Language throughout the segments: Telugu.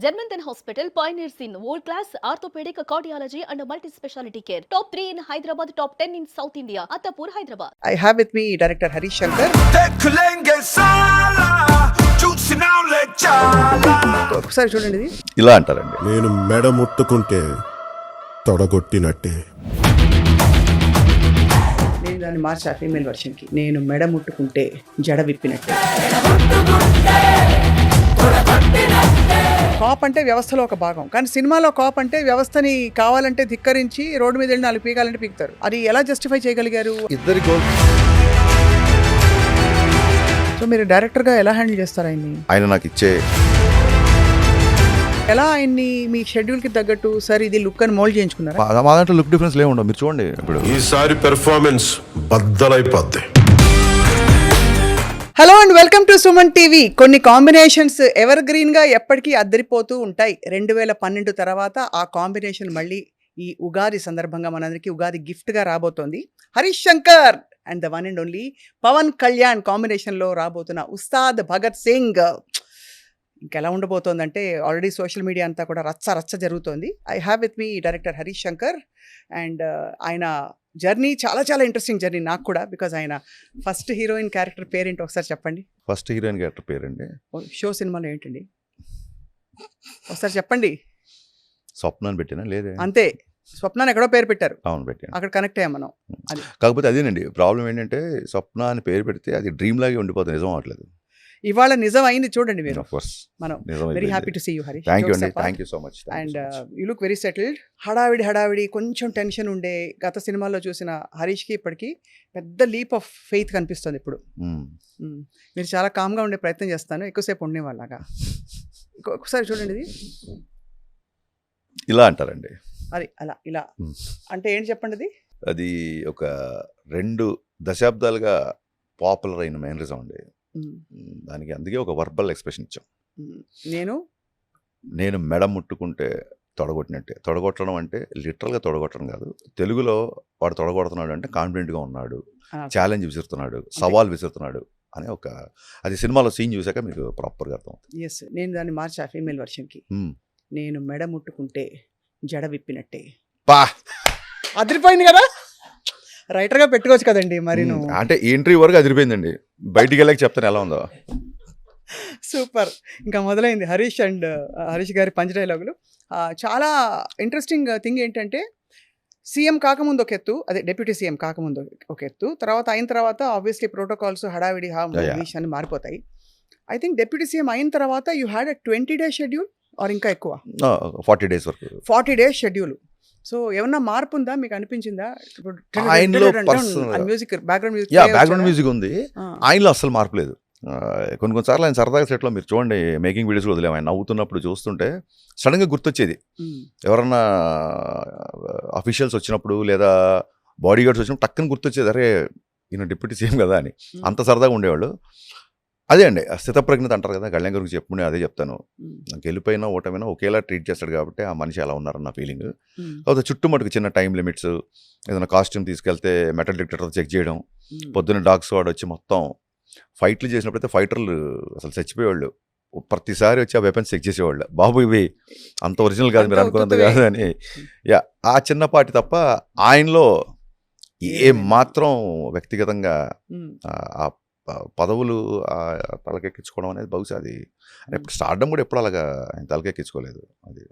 Janmanthan Hospital pioneers in world-class orthopedic, cardiology and multi-specialty care. Top 3 in Hyderabad, top 10 in South India. Attapur, Hyderabad. I have with me director Harish Shankar. ఒకసారి చూడండి ఇది. ఇలా అంటారండి. నేను మెడ ముట్టుకుంటే తొడగొట్టినట్టే. నేను దాన్ని మార్చా ఫీమేల్ వర్షన్కి. నేను మెడ ముట్టుకుంటే జడ విప్పినట్టే. కాప్ అంటే వ్యవస్థలో ఒక భాగం, కానీ సినిమాలో కాప్ అంటే వ్యవస్థని కావాలంటే ధిక్కరించి రోడ్డు మీద వెళ్ళి నాలుగు పీకాలంటే పీకుతారు. అది ఎలా జస్టిఫై చేయగలిగారు? ఇద్దరి సో మీరు డైరెక్టర్గా ఎలా హ్యాండిల్ చేస్తారు ఆయన్ని? ఆయన నాకు ఇచ్చే ఎలా ఆయన్ని మీ షెడ్యూల్కి తగ్గట్టు సార్ ఇది లుక్ అని మోల్డ్ చేయించుకున్నారా? మా దాంట్లో లుక్ డిఫరెన్స్ లేవుండవు. మీరు చూడండి, ఇప్పుడు ఈసారి పెర్ఫార్మెన్స్ బద్దలైపోద్ది. Hello and welcome to Suman TV. కొన్ని కాంబినేషన్స్ ఎవర్ గ్రీన్గా ఎప్పటికీ అద్దరిపోతూ ఉంటాయి. 2012 తర్వాత ఆ కాంబినేషన్ మళ్ళీ ఈ ఉగాది సందర్భంగా మనందరికీ ఉగాది గిఫ్ట్గా రాబోతోంది. Harish Shankar and the one and only Pawan Kalyan కాంబినేషన్లో రాబోతున్న ఉస్తాద్ భగత్ సింగ్. ఇంకెలా ఉండబోతోందంటే ఆల్రెడీ సోషల్ మీడియా అంతా కూడా రచ్చ జరుగుతోంది. I have with me director Harish Shankar and ఆయన జర్నీ చాలా ఇంట్రెస్టింగ్ జర్నీ నాకు కూడా. బికాజ్ ఆయన ఫస్ట్ హీరోయిన్ క్యారెక్టర్ పేరేంటి ఒకసారి చెప్పండి. ఫస్ట్ హీరోయిన్ క్యారెక్టర్ పేరండి షో సినిమాలో ఏంటండి ఒకసారి చెప్పండి. స్వప్న అని పెట్టినా లేదే, అంతే. స్వప్నాన్ని ఎక్కడో పేరు పెట్టారు, అవును పెట్టాను. అక్కడ కనెక్ట్ అయ్యాం మనం. అది కాకపోతే అదేనండి ప్రాబ్లం ఏంటంటే స్వప్న అని పేరు పెడితే అది డ్రీమ్ లాగే ఉండిపోతుంది, నిజం అవ్వట్లేదు. ఇవాళ నిజం అయింది చూడండి మీరు. మనం very happy to see you Harish. Thank you అండి, thank you so much. And you look very settled. హడావిడి కొంచెం టెన్షన్ ఉండే గత సినిమాల్లో చూసిన హరీష్కి ఇప్పటికీ పెద్ద లీప్ ఆఫ్ ఫెయిత్ కనిపిస్తుంది ఇప్పుడు. మీరు చాలా కామ్గా ఉండే ప్రయత్నం చేస్తాను, ఎక్కువసేపు ఉండేవాళ్ళగా. ఒకసారి చూడండి ఇది. ఇలా అంటారండి. అది అలా ఇలా అంటే ఏంటి చెప్పండి. అది అది ఒక 2 దశాబ్దాలుగా పాపులర్ అయిన మేనరిజం అండి. దానికి అందుకే ఒక వర్బల్ ఎక్స్ప్రెషన్ ఇచ్చాం. నేను మెడ ముట్టుకుంటే తొడగొట్టినట్టే. తొడగొట్టడం అంటే లిటరల్గా తొడగొట్టడం కాదు. తెలుగులో వాడు తొడగొడుతున్నాడు అంటే కాన్ఫిడెంట్గా ఉన్నాడు, ఛాలెంజ్ విసురుతున్నాడు, సవాల్ విసురుతున్నాడు అనే ఒక అది సినిమాలో సీన్ చూసాక మీకు ప్రాపర్గా అర్థం అవుతుంది. ఎస్, నేను దాన్ని మార్చా ఫీమేల్ వర్షన్కి. నేను మెడ ముట్టుకుంటే జడ విప్పినట్టే. పా అదిరిపోయింది కదా. రైటర్గా పెట్టుకోవచ్చు కదండి మరి. నువ్వు అంటే ఎంట్రీ వరకు అదిరిపోయిందండి, బయటికి వెళ్ళాక చెప్తాను ఎలా ఉందో. సూపర్. ఇంకా మొదలైంది హరీష్ గారి పంచ్ డైలాగులు. చాలా ఇంట్రెస్టింగ్ థింగ్ ఏంటంటే సీఎం కాకముందు ఒక ఎత్తు, అదే డిప్యూటీ సీఎం కాకముందు ఒక ఎత్తు, తర్వాత అయిన తర్వాత ఆబ్వియస్లీ ప్రోటోకాల్స్ హడావిడి విషయాన్ని మారిపోతాయి. ఐ థింక్ డిప్యూటీ సీఎం అయిన తర్వాత you had 20 days schedule are ఇంకా ఎక్కువ? 40 days వరకు. 40 days షెడ్యూల్. సో ఏమన్నా మార్పు ఉందా మీకు అనిపించిందా? మ్యూజిక్ బ్యాక్గ్రౌండ్ మ్యూజిక్ ఉంది, ఆయనలో అస్సలు మార్పు లేదు. కొన్నిసార్లు ఆయన సరదాగా సెట్లో మీరు చూడండి, మేకింగ్ వీడియోస్ వదిలేము, ఆయన నవ్వుతున్నప్పుడు చూస్తుంటే సడన్గా గుర్తొచ్చేది. ఎవరన్నా అఫీషియల్స్ వచ్చినప్పుడు లేదా బాడీ గార్డ్స్ వచ్చినప్పుడు టక్కని గుర్తొచ్చేది, అరే ఈయన డిప్యూటీ సీఎం కదా అని. అంత సరదాగా ఉండేవాళ్ళు. అదే అండి స్థితప్రజ్ఞత అంటారు కదా, కళ్యాణ్ గారికి చెప్పుకునే అదే చెప్తాను. నాకు వెళ్ళిపోయినా ఓటమైనా ఒకేలా ట్రీట్ చేస్తాడు కాబట్టి ఆ మనిషి అలా ఉన్నారన్న ఫీలింగ్. కాకపోతే చుట్టుముట్టుకు చిన్న టైం లిమిట్స్, ఏదైనా కాస్ట్యూమ్ తీసుకెళ్తే మెటల్ డిటెక్టర్ చెక్ చేయడం, పొద్దున్న డాగ్ స్క్వాడ్ వచ్చి మొత్తం ఫైట్లు చేసినప్పుడైతే ఫైటర్లు అసలు చచ్చిపోయేవాళ్ళు. ప్రతిసారి వచ్చి ఆ వెపన్స్ చెక్ చేసేవాళ్ళు. బాబు ఇవి అంత ఒరిజినల్ కాదు, మీరు అనుకున్నంత కాదు అని. ఆ చిన్నపాటి తప్ప ఆయనలో ఏ మాత్రం వ్యక్తిగతంగా ఆ పదవులు తలకెక్కించుకోవడం అనేది బహుశా అది స్టార్డమ్ కూడా ఎప్పుడు అలాగా ఆయన తలకెక్కించుకోలేదు. అది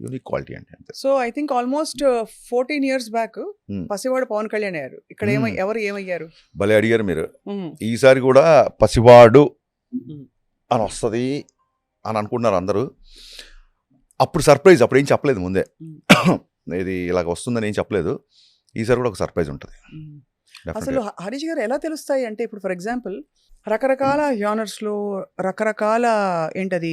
యూనిక్ క్వాలిటీ అంటే అంతే. So I think almost 14 years back పసివాడు పవన్ కళ్యాణ్ అయ్యారు. ఇక్కడ ఎవరు ఏమయ్యారు? భలే అడిగారు మీరు. ఈసారి కూడా పసివాడు అని వస్తుంది అని అనుకుంటున్నారు అందరూ. అప్పుడు సర్ప్రైజ్, అప్పుడు ఏం చెప్పలేదు ముందే, ఇది ఇలాగ వస్తుందని ఏం చెప్పలేదు. ఈసారి కూడా ఒక సర్ప్రైజ్ ఉంటుంది. అసలు హరీష్ గారు ఎలా తెలుస్తాయి అంటే, ఇప్పుడు ఫర్ ఎగ్జాంపుల్ రకరకాల జానర్స్లో రకరకాల ఏంటది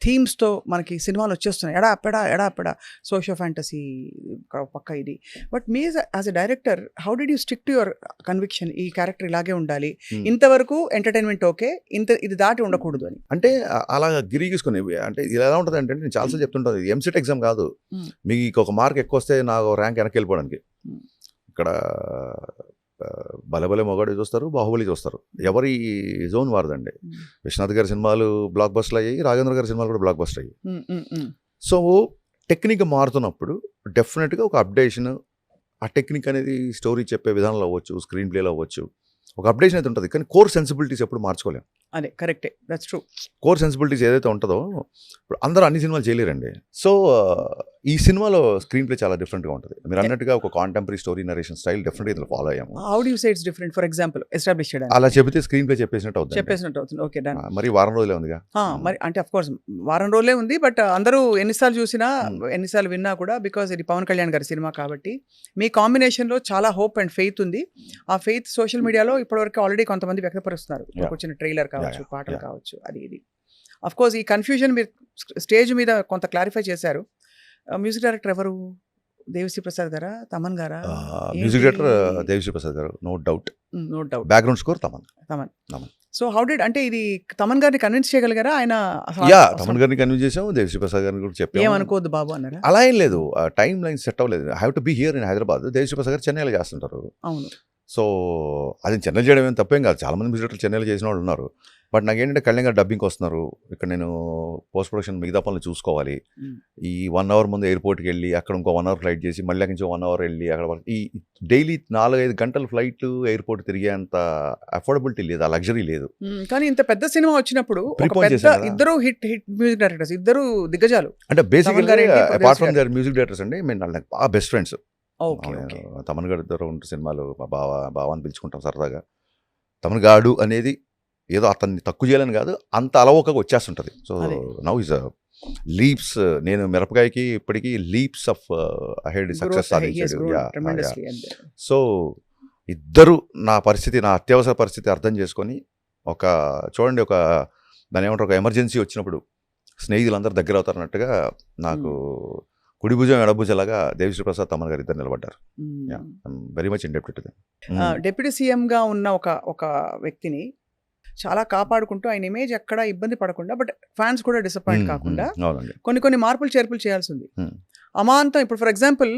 థీమ్స్తో మనకి సినిమాలు వచ్చేస్తున్నాయి. ఎడా సోషియో ఫ్యాంటసీ పక్క ఇది. But me as a director how did you stick to your conviction? ఈ క్యారెక్టర్ ఇలాగే ఉండాలి, ఇంతవరకు ఎంటర్టైన్మెంట్ ఓకే, ఇది దాటి ఉండకూడదు అని. అంటే అలా గిరిగీసుకుని అంటే ఇది ఎలా ఉంటుంది అంటే, నేను చాలాసార్లు చెప్తుంటాను, ఇది ఎంసెట్ ఎగ్జామ్ కాదు. మీకు ఒక మార్క్ ఎక్కువ వస్తే నాకు ర్యాంక్ వెనక్కి వెళ్ళిపోవడానికి. ఇక్కడ బలబలే మొగాడు చూస్తారు, బాహుబలి చూస్తారు. ఎవరి జోన్ వారదండి. విశ్వనాథ్ గారి సినిమాలు బ్లాక్ బస్టర్లు అయ్యాయి, రాఘవేంద్ర గారి సినిమాలు కూడా బ్లాక్ బస్టర్ అయ్యాయి. సో టెక్నిక్ మారుతున్నప్పుడు డెఫినెట్గా ఒక అప్డేషన్, ఆ టెక్నిక్ అనేది స్టోరీ చెప్పే విధానంలో అవ్వచ్చు, స్క్రీన్ ప్లేలో అవ్వచ్చు, ఒక అప్డేషన్ అయితే ఉంటుంది. కానీ కోర్ సెన్సిబిలిటీస్ ఎప్పుడు మార్చుకోలేము. అదే కరెక్టే, దట్స్ ట్రూ. కోర్ సెన్సిబిలిటీస్ ఏదైతే ఉంటుందో, ఇప్పుడు అందరూ అన్ని సినిమాలు చేయలేరండి. సో ఈ సినిమాలో స్క్రీన్ ప్లే చాలా డిఫరెంట్గా ఉంటుంది. మీరు అన్నట్టుగా ఒక కాంటెంపరీ స్టోరీ నరేషన్ స్టైల్ డెఫినెట్గా ఇందులో ఫాలో అయ్యాము. How do you say it's different? For example establish చేయడానికి అలా చెబితే స్క్రీన్ ప్లే చెప్పేసినట్టు అవుతుంది. అవుతుంది. Okay, done. మరి వారం రోజులే ఉందిగా. మరి అంటే అఫ్ కోర్స్ వారం రోజులే ఉంది, బట్ అందరూ ఎన్నిసార్లు చూసినా ఎన్నిసార్లు విన్నా కూడా, బికాజ్ ఇది పవన్ కళ్యాణ్ గారి సినిమా కాబట్టి మీ కాంబినేషన్లో చాలా హోప్ అండ్ ఫెయిత్ ఉంది. ఆ ఫెయిత్ సోషల్ మీడియాలో ఇప్పటివరకు ఆల్రెడీ కొంతమంది వ్యక్తపరుస్తున్నారు. వచ్చిన ట్రైలర్ కావచ్చు, పాటలు కావచ్చు, అది ఇది. అఫ్ కోర్స్ ఈ కన్ఫ్యూజన్ మీరు స్టేజ్ మీద కొంత క్లారిఫై చేశారు. మ్యూజిక్ డైరెక్టర్ ఎవరు? దేవిశ్రీ ప్రసాద్ గారా, తమన్ గారా? Music director Devi Sri Prasad garu, no doubt. Background score Thaman. So how did, అంటే ఇది తమన్ గారిని కన్విన్స్ చేయగలిగారా? ఆయన తమన్ గారిని కన్విన్స్ చేసాం, దేవిశ్రీ ప్రసాద్ గారిని కూడా చెప్పాము. ఏమనుకోవద్దు బాబు అన్నారా? అలా ఏం లేదు, టైం లైన్ సెట్ అవ్వలేదు. I have to be here in Hyderabad. Devi Sri Prasad garu చెన్నైలో చేస్తుంటారు. అవును. సో అది చెన్నై చేయడం ఏం తప్పేం కాదు, చాలామంది మ్యూజిక్ డైరెక్టర్లు చెన్నైలో చేసిన వాళ్ళు ఉన్నారు. బట్ నాకేంటంటే కళ్యాణ్ గారు డబ్బింగ్కి వస్తున్నారు, ఇక్కడ నేను పోస్ట్ ప్రొడక్షన్ మిగతా పనులు చూసుకోవాలి. ఈ 1 hour ముందు ఎయిర్పోర్ట్కి వెళ్ళి అక్కడ ఇంకో 1 hour ఫ్లైట్ చేసి మళ్ళీ అక్కడి నుంచి 1 hour వెళ్ళి అక్కడ ఈ డైలీ 4-5 గంటల ఫ్లైట్ ఎయిర్పోర్ట్ తిరిగేంత అఫోర్డబిలిటీ లేదు, ఆ లగ్జరీ లేదు. కానీ ఇంత పెద్ద సినిమా వచ్చినప్పుడు ఇద్దరు హిట్ మ్యూజిక్ డైరెక్టర్స్, ఇద్దరు దిగ్గజాలు. అంటే basically apart from their music directors అండి, మేము నాకు బాగా బెస్ట్ ఫ్రెండ్స్. తమన్ గారి దగ్గర ఉంటే సినిమాలు బావ అని పిలుచుకుంటాం సరదాగా. తమన్ గాడు అనేది ఏదో అతన్ని తక్కువ చేయాలని కాదు, అంత అలవోకగా వచ్చేస్తుంటుంది. సో నౌ ఈజ్ లీప్స్, నేను మిరపకాయకి ఇప్పటికీ లీప్స్ ఆఫ్ అహెడ్ సక్సెస్ సాధించాడు. సో ఇద్దరు నా పరిస్థితి, నా అత్యవసర పరిస్థితి అర్థం చేసుకొని ఒక చూడండి, ఒక దాని ఏమంటారు, ఒక ఎమర్జెన్సీ వచ్చినప్పుడు స్నేహితులందరూ దగ్గర అవుతారన్నట్టుగా నాకు కుడి భుజం ఎడభుజలాగా దేవిశ్రీ ప్రసాద్, తమన్ గారు ఇద్దరు నిలబడ్డారు. Very much indebted. డిప్యూటీ సీఎంగా ఉన్న ఒక వ్యక్తిని చాలా కాపాడుకుంటూ ఆయన ఇమేజ్ ఎక్కడ ఇబ్బంది పడకుండా, బట్ ఫ్యాన్స్ కూడా డిసప్పాయింట్ కాకుండా కొన్ని మార్పులు చేర్పులు చేయాల్సి ఉంది. అమాంతం ఇప్పుడు ఫర్ ఎగ్జాంపుల్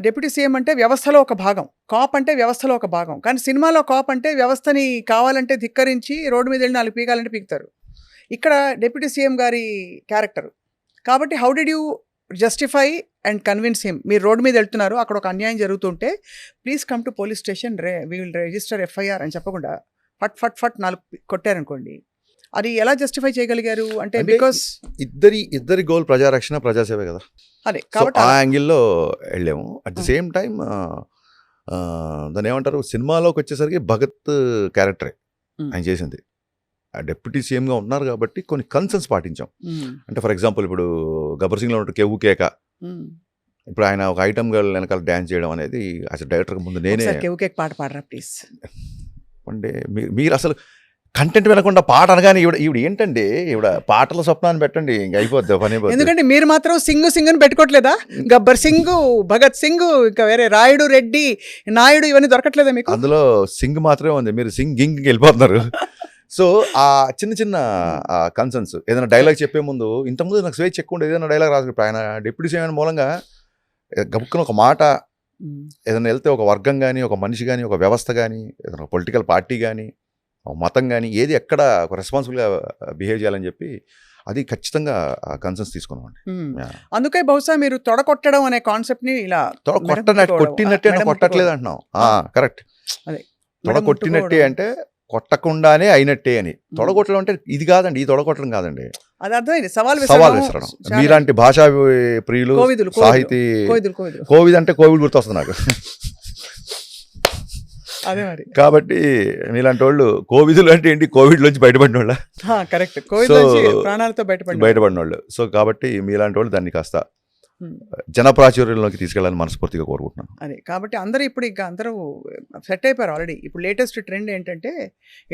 డిప్యూటీ సీఎం అంటే వ్యవస్థలో ఒక భాగం, కాప్ అంటే వ్యవస్థలో ఒక భాగం. కానీ సినిమాలో కాప్ అంటే వ్యవస్థని కావాలంటే ధిక్కరించి రోడ్డు మీద వెళ్ళి 4 పీకాలంటే పీకుతారు. ఇక్కడ డిప్యూటీ సీఎం గారి క్యారెక్టర్ కాబట్టి how did you justify and convince him? మీరు రోడ్డు మీద వెళ్తున్నారు, అక్కడ ఒక అన్యాయం జరుగుతుంటే please come to police station, we will register FIR అని చెప్పకుండా ఫట్ 4 కొట్టారనుకోండి, అది ఎలా జస్టిఫై చేయగలిగారు? అంటే బికాస్ ఇద్దరి గోల్ ప్రజారక్షణ, ప్రజాసేవే కదా. అదే కాబట్టి ఆ యాంగిల్లో వెళ్ళాము. అట్ ది సేమ్ టైం దాన్ని ఏమంటారు, సినిమాలోకి వచ్చేసరికి భగత్ క్యారెక్టరే ఆయన చేసింది. డిప్యూటీ సీఎంగా ఉన్నారు కాబట్టి కొన్ని కన్సర్న్స్ పాటించాం. అంటే ఫర్ ఎగ్జాంపుల్ ఇప్పుడు గబ్బర్ సింగ్లో ఉంటే కేవు కేక, ఇప్పుడు ఆయన ఒక ఐటమ్ గర్ల్ వెనకాల డ్యాన్స్ చేయడం అనేది అసలు డైరెక్టర్ ముందు నేనే కేవు కేక్ పాట పాడరా ప్లీజ్ అంటే మీరు అసలు కంటెంట్ వినకుండా పాట అనగానే ఈవిడ ఏంటండి, ఈవిడ పాటల స్వప్నాన్ని పెట్టండి, ఇంక అయిపోద్ది పని. ఎందుకంటే మీరు మాత్రం సింగ్ అని పెట్టుకోవట్లేదా? గబ్బర్ సింగ్, భగత్ సింగ్, ఇంకా వేరే రాయుడు, రెడ్డి, నాయుడు ఇవన్నీ దొరకట్లేదా మీకు? అందులో సింగ్ మాత్రమే ఉంది, మీరు సింగింగ్కి వెళ్ళిపోతున్నారు. సో ఆ చిన్న కన్సర్న్స్, ఏదైనా డైలాగ్ చెప్పే ముందు, ఇంతకుముందు నాకు స్వేచ్ఛ ఎక్కువ ఉండేది, ఏదైనా డైలాగ్ రాసు. ఇప్పుడు ఆయన డిప్యూటీ సీఎం మూలంగా గబుక్కున ఒక మాట ఏదైనా వెళ్తే, ఒక వర్గం కానీ, ఒక మనిషి కానీ, ఒక వ్యవస్థ కానీ, ఏదైనా పొలిటికల్ పార్టీ కానీ, ఒక మతం కానీ, ఏది ఎక్కడ ఒక రెస్పాన్సిబుల్గా బిహేవ్ చేయాలని చెప్పి అది ఖచ్చితంగా కన్సర్న్స్ తీసుకున్నామండి. అందుకే బహుశా మీరు తొడకొట్టడం అనే కాన్సెప్ట్ని ఇలా కొట్టినట్టే కొట్టట్లేదు అంటున్నాం. కరెక్ట్, తొడకొట్టినట్టే అంటే కొట్టకుండానే అయినట్టే అని. తొడగొట్టడం అంటే ఇది కాదండి, ఈ తొడగొట్టడం కాదండి, అది అర్థమైంది, సవాల్ విసరడం. మీలాంటి భాషా ప్రియులు, సాహితీ, కోవిద్ అంటే కోవిడ్ గుర్తొస్తుంది నాకు. అదే మరి, కాబట్టి మీలాంటి వాళ్ళు కోవిదులు అంటే ఏంటి, కోవిడ్ నుంచి బయటపడిన వాళ్ళ, కరెక్ట్, కోవిడ్ ప్రాణాలతో బయటపడిన వాళ్ళు. సో కాబట్టి మీలాంటి వాళ్ళు దాన్ని కాస్త జనప్రాచుర్యంలోకి తీసుకెళ్ళాలని మనస్ఫూర్తిగా కోరుకుంటున్నాను. అదే కాబట్టి అందరూ ఇప్పుడు ఇంకా అందరూ సెట్ అయిపోయారు ఆల్రెడీ. ఇప్పుడు లేటెస్ట్ ట్రెండ్ ఏంటంటే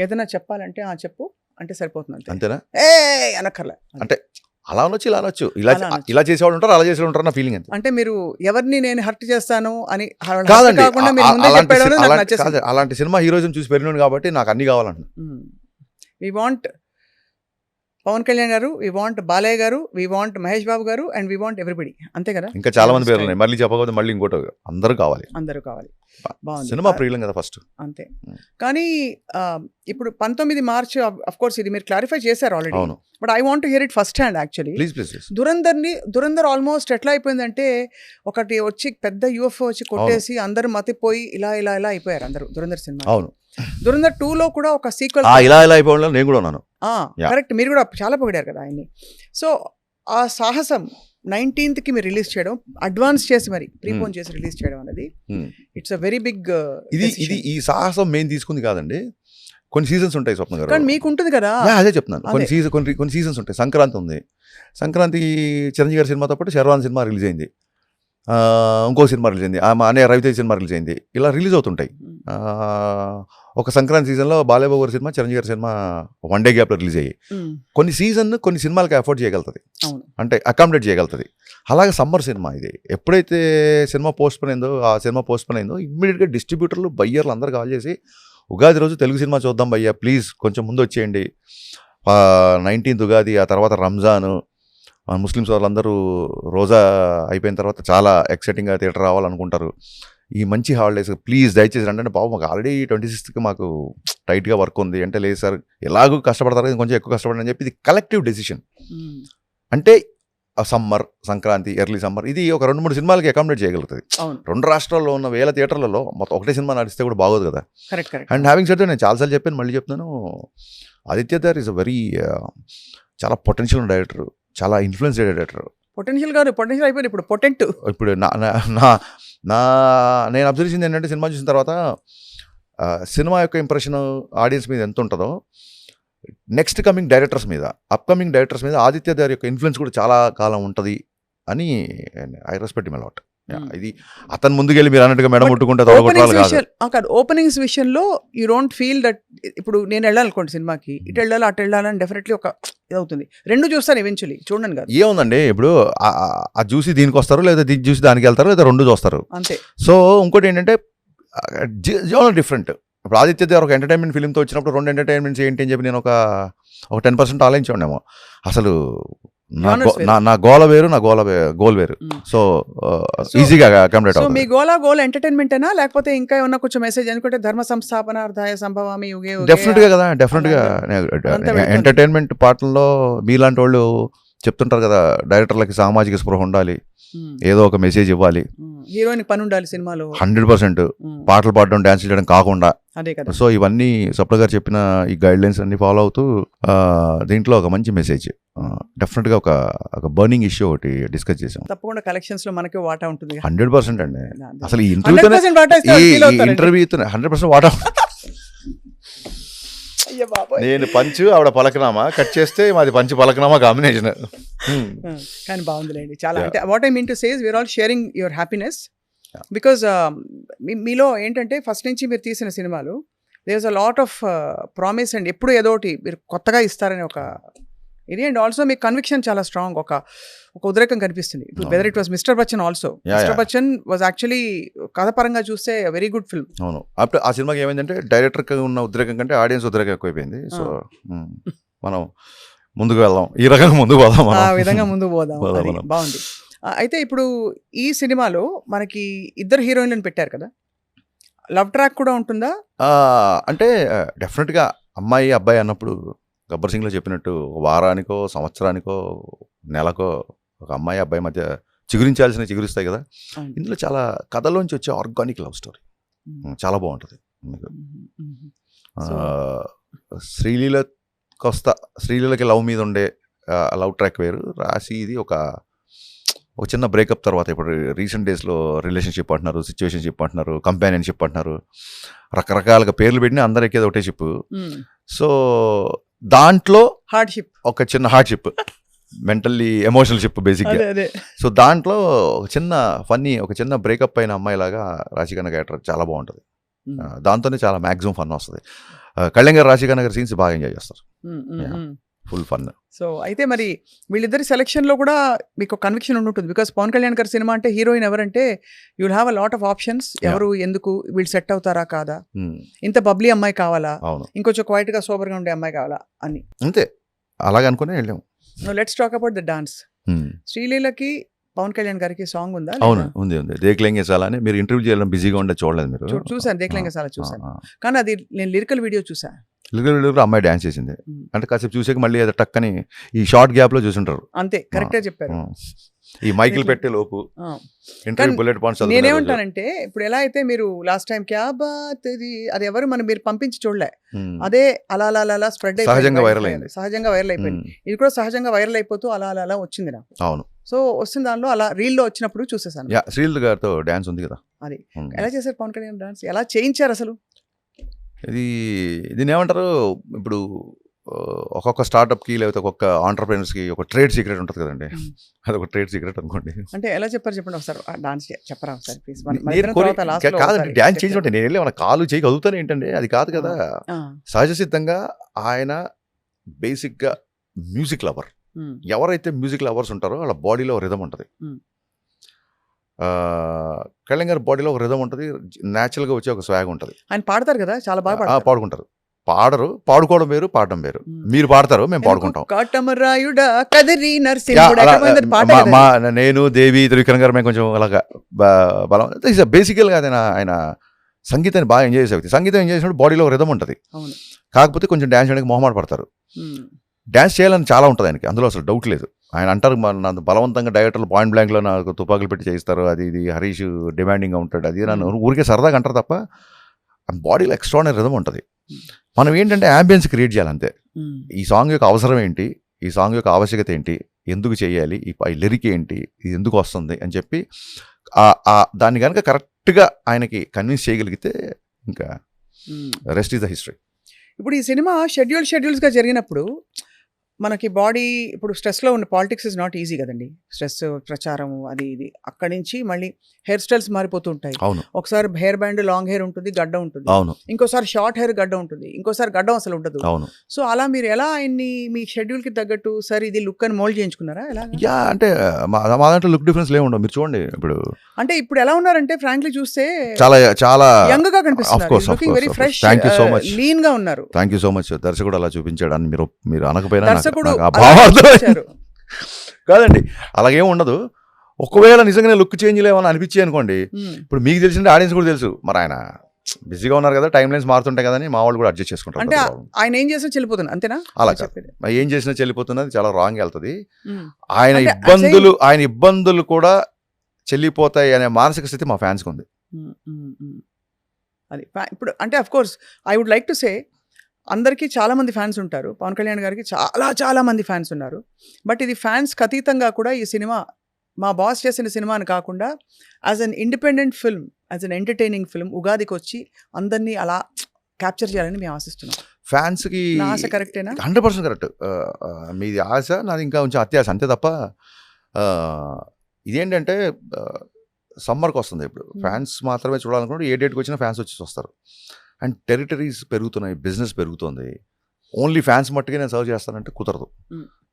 ఏదైనా చెప్పాలంటే చెప్పు అంటే సరిపోతుంది, అంతేనా? అనక్కర్లే, అంటే అలా అనొచ్చు, ఇలా అనొచ్చు, ఇలా చేసేవాళ్ళు ఉంటారు, అలా చేసేవాళ్ళు ఉంటారు, నా ఫీలింగ్ అంతే. అంటే మీరు ఎవరిని నేను హర్ట్ చేస్తాను అని కాదండి, అలాంటి సినిమా హీరోయిజం చూసి పెరిగినాను కాబట్టి నాకు అన్ని కావాలంట. వి వాంట్ పవన్ కళ్యాణ్ గారు, వి వాంట్ బాలయ్య గారు, వి వాంట్ మహేష్ బాబు గారు, అండ్ వి వాంట్ ఎవ్రీబడి. అంతే కదా? ఇంకా చాలా మంది పేర్లు ఉన్నాయి, మళ్ళీ చెప్పకపోతే మళ్ళీ ఇంకోటి అందరూ కావాలి. అందరూ కావాలి. బాగుంది. సినిమా ప్రియులం కదా ఫస్ట్. అంతే. కానీ ఇప్పుడు 19 మార్చ్ అఫ్ కోర్స్ ఇది మీరు క్లారిఫై చేశారు ఆల్రెడీ. అవును, but I want to hear it first hand actually. Please please. Dhurandhar almost ఎట్లా అయిపోయిందంటే, ఒకటి వచ్చి పెద్ద యూఎఫ్ఓ వచ్చి కొట్టేసి అందరూ మతిపోయి ఇలా ఇలా ఇలా అయిపోయారు అందరూ దురంధర్ సినిమా. అవును, దురంధర్ 2లో కూడా ఒక సీక్వెల్ ఇలా ఇలా అయిపోవడం నేను కూడా ఉన్నాను. కరెక్ట్, మీరు కూడా చాలా పొగిడారు కదా ఆయన్ని. సో ఆ సాహసం 19th మీరు రిలీజ్ చేయడం, అడ్వాన్స్ చేసి మరి ప్రీపోన్ చేసి రిలీజ్ చేయడం అనేది ఇట్స్ అ వెరీ బిగ్. ఇది ఈ సాహసం మేము తీసుకుంది కాదండి, కొన్ని సీజన్స్ ఉంటాయి స్వప్న గారు. కానీ మీకు ఉంటుంది కదా. అదే చెప్తున్నాను, కొన్ని సీజన్స్ ఉంటాయి. సంక్రాంతి ఉంది, సంక్రాంతి చిరంజీవి గారి సినిమాతో పాటు శర్వాన్ సినిమా రిలీజ్ అయింది, ఇంకో సినిమా రిలీజ్ అయింది, అనే రవితేజ సినిమా రిలీజ్ అయింది, ఇలా రిలీజ్ అవుతుంటాయి. ఒక సంక్రాంతి సీజన్లో బాలయ్యబాబు గారి సినిమా, చిరంజీవి గారి సినిమా వన్ డే గ్యాప్లో రిలీజ్ అయ్యి కొన్ని సీజన్ కొన్ని సినిమాలకి అఫోర్డ్ చేయగలుగుతుంది, అంటే అకామిడేట్ చేయగలుగుతుంది. అలాగే సమ్మర్ సినిమా ఇది ఎప్పుడైతే సినిమా పోస్ట్ పోన్ అయిందో ఇమ్మీడియట్గా డిస్ట్రిబ్యూటర్లు బయ్యర్లు అందరూ కాల్ చేసి, ఉగాది రోజు తెలుగు సినిమా చూద్దాం భయ్యా, ప్లీజ్ కొంచెం ముందు వచ్చేయండి, 19th ఉగాది, ఆ తర్వాత రంజాన్, మన ముస్లిమ్స్ వాళ్ళందరూ రోజా అయిపోయిన తర్వాత చాలా ఎక్సైటింగ్గా థియేటర్ రావాలనుకుంటారు, ఈ మంచి హాలిడేస్ ప్లీజ్ దయచేసి రండి. అంటే బాబు మాకు ఆల్రెడీ 26th మాకు టైట్గా వర్క్ ఉంది అంటే, లేదు సార్ ఎలాగూ కష్టపడతారు, కొంచెం ఎక్కువ కష్టపడండి అని చెప్పి ఇది కలెక్టివ్ డెసిషన్. అంటే సమ్మర్, సంక్రాంతి, ఎర్లీ సమ్మర్ ఇది ఒక 2-3 సినిమాలకి అకామిడేట్ చేయగలుగుతుంది. 2 రాష్ట్రాల్లో ఉన్న 1000 థియేటర్లలో మొత్తం ఒకటే సినిమా నడిస్తే కూడా బాగోదు కదా. అండ్ హ్యావింగ్ సెడ్, నేను చాలాసార్లు చెప్పాను, మళ్ళీ చెప్తున్నాను, Aditya Dhar is a very చాలా పొటెన్షియల్ డైరెక్టర్, చాలా ఇన్ఫ్లుయెన్స్ డైరెక్టర్. పొటెన్షియల్ అయిపోయింది ఇప్పుడు పొటెంట్. ఇప్పుడు నేను అబ్జర్వ్ చేసింది ఏంటంటే, సినిమా చూసిన తర్వాత సినిమా యొక్క ఇంప్రెషన్ ఆడియన్స్ మీద ఎంత ఉంటుందో, నెక్స్ట్ కమింగ్ డైరెక్టర్స్ మీద, అప్కమింగ్ డైరెక్టర్స్ మీద ఆదిత్య దార్ యొక్క ఇన్ఫ్లుయెన్స్ కూడా చాలా కాలం ఉంటుంది అని ఐ రెస్పెక్ట్ హిమ్ అలాట్. ఇది అతను ముందుకెళ్ళి మీరు అన్నట్టుగా మేడం ముట్టుకుంటే కాదు. ఓపెనింగ్స్ విషయంలో యూ డోంట్ ఫీల్ దట్ ఇప్పుడు నేను వెళ్ళాలనుకోండి సినిమాకి, ఇటు వెళ్ళాలి అటు వెళ్ళాలని డెఫినెట్లీ ఒక ఇదవుతుంది. 2 చూస్తాను ఈవెన్చువల్లీ, చూడండి కదా. ఏముందండి, ఇప్పుడు ఆ చూసి దీనికి వస్తారు, లేదా దీన్ని చూసి దానికి వెళ్తారు, లేదా 2 చూస్తారు అంతే. సో ఇంకోటి ఏంటంటే డిఫరెంట్. ఇప్పుడు ఆదిత్య దార్ ఒక ఎంటర్టైన్మెంట్ ఫిల్మ్తో వచ్చినప్పుడు 2 ఎంటర్టైన్మెంట్స్ ఏంటి అని చెప్పి నేను ఒక 10% ఆలోచించాము. అసలు నా గోల వేరు, నా గోల్ వేరు. సో ఈజీగా అకామిడేట్ అవుతుంది. మీ గోల్ ఎంటర్టైన్మెంటేనా, లేకపోతే ఇంకా ఏమన్నా కొంచెం మెసేజ్ అనుకుంటే ధర్మ సంస్థాపనార్థాయ సంభవామి యుగే? డెఫినెట్గా కదా, డెఫినెట్గా ఎంటర్టైన్మెంట్ పాటల్లో మీలాంటి వాళ్ళు చెప్తుంటారు కదా, డైరెక్టర్లకి సామాజిక స్పృహ ఉండాలి, ఏదో ఒక మెసేజ్ ఇవ్వాలి, హీరోయిన్ పని ఉండాలి సినిమాలో 100%, పాటలు పాడడం, డాన్స్ చేయడం కాకుండా. అదే కదా. సో ఇవన్నీ సప్ల గారు చెప్పిన ఈ గైడ్ లైన్స్ అన్ని ఫాలో అవుతూ దీంట్లో ఒక మంచి మెసేజ్, డెఫినెట్గా ఒక బర్నింగ్ ఇష్యూ ఒకటి డిస్కస్ చేసాం. తప్పకుండా కలెక్షన్స్ లో మనకి వాటా ఉంటుంది 100% అండి. అసలు ఈ ఇంటర్వ్యూతో 100% వాటా. నేను పంచు, ఆవిడ పలకనామా, కట్ చేస్తే మాది పంచు పలకనామా కాంబినేషన్. కానీ బాగుందిలేండి చాలా. అంటే what I mean to say is we're all sharing your happiness, because మీలో ఏంటంటే ఫస్ట్ నుంచి మీరు తీసిన సినిమాలు there is a lot of promise and ఎప్పుడు ఏదో ఒకటి మీరు కొత్తగా ఇస్తారని ఒక ఇది. అండ్ ఆల్సో మీ కన్విక్షన్ చాలా స్ట్రాంగ్, ఒక ఉద్రేకం కనిపిస్తుంది. Whether it was mister Bachchan also. Mister Bachchan was actually కథపరంగా చూస్తే వెరీ గుడ్ ఫిల్మ్. అవును, అప్పుడు ఆ సినిమాకి ఏమైందంటే డైరెక్టర్కి ఉన్న ఉద్రేకం కంటే ఆడియన్స్ ఉద్రేకం ఎక్కువైపోయింది. సో మనం ముందుకు వెళ్దాం, ఈ రకంగా ముందుకు పోదాం, ఆ విధంగా ముందుకు పోదాం. బాగుంది. అయితే ఇప్పుడు ఈ సినిమాలో మనకి 2 హీరోయిన్లను పెట్టారు కదా, లవ్ ట్రాక్ కూడా ఉంటుందా? అంటే డెఫినెట్గా అమ్మాయి అబ్బాయి అన్నప్పుడు గబ్బర్ సింగ్లో చెప్పినట్టు వారానికో, సంవత్సరానికో, నెలకో ఒక అమ్మాయి అబ్బాయి మధ్య చిగురిస్తాయి కదా. ఇందులో చాలా కథలోంచి వచ్చే ఆర్గానిక్ లవ్ స్టోరీ చాలా బాగుంటుంది. శ్రీలీలకి లవ్ మీద ఉండే లవ్ ట్రాక్ వేరు, రాసి ఇది ఒక చిన్న బ్రేకప్ తర్వాత ఇప్పుడు రీసెంట్ డేస్లో రిలేషన్షిప్ అంటున్నారు, సిచ్యువేషన్షిప్ అంటున్నారు, కంపానియన్షిప్ అంటున్నారు, రకరకాలుగా పేర్లు పెట్టిన అందరికీ ఒకటే షిప్. సో దాంట్లో హార్డ్షిప్, ఒక చిన్న హార్డ్షిప్, మెంటల్లీ ఎమోషనల్ షిప్ బేసిక్గా. సో దాంట్లో ఒక చిన్న ఫన్నీ, ఒక చిన్న బ్రేకప్ అయిన అమ్మాయిలాగా రాశిఖన్నా క్యారెక్టర్ చాలా బాగుంటుంది. దాంతోనే చాలా మ్యాక్సిమం ఫన్ వస్తుంది. కళ్యాణ్ గారు, రాశిఖన్నా గారి సీన్స్ బాగా ఎంజాయ్ చేస్తారు, ఫుల్ ఫన్. సో అయితే మరి వీళ్ళిద్దరి సెలక్షన్లో కూడా మీకు కన్విక్షన్ ఉంటుంది, బికాస్ పవన్ కళ్యాణ్ గారి సినిమా అంటే హీరోయిన్ ఎవరంటే you will have a lot of options. ఎవరు ఎందుకు వీళ్ళు సెట్ అవుతారా కాదా, ఇంత బబ్లీ అమ్మాయి కావాలా, ఇంకొంచెం క్వైట్గా సోబర్గా ఉండే అమ్మాయి కావాలా అని. అంతే. అలాగ అనుకునే వెళ్ళాము. Let's talk about the dance. శ్రీలీలకి పవన్ కళ్యాణ్ గారికి సాంగ్ ఉందా? అవును, ఉంది. దేక్లేంగే సాలా అని మీరు ఇంటర్వ్యూ చేయడం బిజీగా ఉండే చూడలేదు మీరు? చూసాను, దేక్లేంగే సాలా చూసాను. కానీ అది నేను లిరికల్ వీడియో చూసా. లిరికల్ అమ్మాయి డాన్స్ చేసింది అంటే కాసేపు చూసాక మళ్ళీ అది టక్కని ఈ షార్ట్ గ్యాప్ లో చూసుంటారు. అంతే, కరెక్ట్గా చెప్పారు. ఈ మైకిల్ పెట్టే లోపు ఇంటర్వ్యూ బుల్లెట్ పాయింట్స్. నేనేమంటానంటే ఇప్పుడు ఎలా అయితే మీరు లాస్ట్ టైం క్యా బాత్ అది ఎవరు మీరు పంపించి చూడలే, అదే అలా అలా అలా స్ప్రెడ్ అయిపోయింది, సహజంగా వైరల్ అయింది. సహజంగా వైరల్ అయిపోయింది. ఇది కూడా సహజంగా వైరల్ అయిపోతూ అలా అలా అలా వచ్చింది నాకు. అవును. సో వస్తుంది దానిలో అలా రీల్లో వచ్చినప్పుడు చూసేసాను. శ్రీలీల గారితో డాన్స్ ఉంది కదా, అది ఎలా చేశారు పవన్ కళ్యాణ్ డాన్స్, ఎలా చేయించారు అసలు? దీన్ని ఏమంటారు ఇప్పుడు ఒక్కొక్క స్టార్ట్అప్కి లేకపోతే ఒక్కొక్క ఆంటర్ప్రెనర్స్కి ఒక ట్రేడ్ సీక్రెట్ ఉంటుంది కదండి, అది ఒక ట్రేడ్ సీక్రెట్ అనుకోండి. అంటే ఎలా చెప్పారు చెప్పండి ఒకసారి, డాన్స్ చెప్పరా ఒకసారి ప్లీజ్. కాదండి, డాన్స్ చేంజ్ అంటే నేను వెళ్ళి మన కాలు చేయి కదుగుతానే ఏంటండి, అది కాదు కదా. సహజ సిద్ధంగా ఆయన బేసిక్గా మ్యూజిక్ లవర్. ఎవరైతే మ్యూజిక్ లవర్స్ ఉంటారో వాళ్ళ బాడీలో రిథం ఉంటుంది. కళ్యాణ్ గారి బాడీలో ఒక రిథం ఉంటుంది, న్యాచురల్గా వచ్చే ఒక స్వాగ్ ఉంటుంది. ఆయన పాడతారు కదా, చాలా బాగా పాడుకుంటారు. పాడుకోవడం వేరు, పాడడం వేరు. మీరు పాడతారు, మేము పాడుకుంటాం. నేను దేవి త్రివిక్రమ్ గారు మేము కొంచెం అలాగా బలం. బేసికల్గా ఆయన సంగీతాన్ని బాగా ఎంజాయ్ చేసే వ్యక్తి. సంగీతం ఎంజాయ్ చేసినప్పుడు బాడీలో ఒక రిథం ఉంటుంది. కాకపోతే కొంచెం డ్యాన్స్ చేయడానికి మొహమాట పడతారు. డ్యాన్స్ చేయాలని చాలా ఉంటుంది ఆయనకి, అందులో అసలు డౌట్ లేదు. ఆయన అంటారు నన్ను బలవంతంగా డైరెక్టర్లు పాయింట్ బ్లాంక్లో నాకు తుపాకులు పెట్టి చేయిస్తారు, అది ఇది హరీష్ డిమాండింగ్గా ఉంటాడు, అది నన్ను ఊరికే సరదాగా అంటారు తప్ప బాడీలో ఎక్స్ట్రానరీ రిథం ఉంటుంది. మనం ఏంటంటే యాంబియన్స్ క్రియేట్ చేయాలంతే. ఈ సాంగ్ యొక్క అవసరం ఏంటి, ఈ సాంగ్ యొక్క ఆవశ్యకత ఏంటి, ఎందుకు చేయాలి, ఈ లిరిక్ ఏంటి, ఇది ఎందుకు వస్తుంది అని చెప్పి దాన్ని కనుక కరెక్ట్గా ఆయనకి కన్విన్స్ చేయగలిగితే ఇంకా రెస్ట్ ఈజ్ ద హిస్టరీ. ఇప్పుడు ఈ సినిమా షెడ్యూల్స్గా జరిగినప్పుడు మనకి బాడీ ఇప్పుడు స్ట్రెస్లో ఉన్న పాలిటిక్స్ ఇస్ నాట్ ఈజీ కదండి. స్ట్రెస్, ప్రచారం, అది ఇది. అక్కడి నుంచి మళ్ళీ హెయిర్ స్టైల్స్ మారిపోతూ ఉంటాయి. అవును. ఒకసారి హెయిర్ బ్యాండ్ లాంగ్ హెయిర్ ఉంటుంది, గడ్డ ఉంటుంది. అవును. ఇంకోసారి షార్ట్ హెయిర్ గడ్డ ఉంటుంది, ఇంకోసారి గడ్డం అసలు ఉండదు. అవును. సో అలా మీరు ఎలా ఆయన్ని మీ షెడ్యూల్కి తగ్గట్టు సార్ ఇది లుక్ అని మోల్డ్ చేయించుకున్నారా? ఎలా అంటే మా దాంట్లో లుక్ డిఫరెన్స్ ఏముండవు. మీరు చూడండి ఇప్పుడు అంటే ఇప్పుడు ఎలా ఉన్నారంటే ఫ్రాంక్లీ చూస్తే చాలా చాలా యంగ్ గా కనిపిస్తున్నారు, లుకింగ్ వెరీ ఫ్రెష్, లీన్ గా ఉన్నారు. Thank you so much. దర్శకుడు అలా చూపించాడు అని మీరు అనకపోయినా దర్శకుడు కాదండి, అలాగేం ఉండదు. ఒకవేళ నిజంగానే లుక్ చేంజ్ లేవని అనిపించి అనుకోండి, ఇప్పుడు మీకు తెలిసిన ఆడియన్స్ కూడా తెలుసు, మరి ఆయన బిజీగా ఉన్నారు కదా, టైం లైన్స్ మారుతుంటాయి కదా అని మా వాళ్ళు కూడా అడ్జస్ట్ చేసుకుంటారు. అంటే ఆయన ఏం చేసినా చెల్లిపోతుంది అంతేనా? అలా ఏం చేసినా చెల్లిపోతున్నది చాలా రాంగ్ వెళ్తుంది. ఆయన ఇబ్బందులు కూడా చెల్లిపోతాయి అనే మానసిక స్థితి మా ఫ్యాన్స్కి ఉంది. అది ఇప్పుడు అంటే of course I would like to say అందరికీ చాలామంది ఫ్యాన్స్ ఉంటారు, పవన్ కళ్యాణ్ గారికి చాలా మంది ఫ్యాన్స్ ఉన్నారు. బట్ ఇది ఫ్యాన్స్కి అతీతంగా కూడా ఈ సినిమా మా బాస్ చేసిన సినిమా అని కాకుండా as an independent film, as an entertaining film ఉగాదికి వచ్చి అందరినీ అలా క్యాప్చర్ చేయాలని మేము ఆశిస్తున్నాం. ఫ్యాన్స్కి ఆశ కరెక్టేనా? 100% కరెక్ట్. మీది ఆశ, నాది ఇంకా కొంచెం అత్యాశ అంతే తప్ప. ఇదేంటంటే సమ్మర్కి వస్తుంది, ఇప్పుడు ఫ్యాన్స్ మాత్రమే చూడాలనుకుంటే ఏ డేట్కి వచ్చినా ఫ్యాన్స్ వచ్చి వస్తారు. అండ్ టెరిటరీస్ పెరుగుతున్నాయి, బిజినెస్ పెరుగుతుంది. ఓన్లీ ఫ్యాన్స్ మట్టుకే నేను సర్వ్ చేస్తానంటే కుదరదు.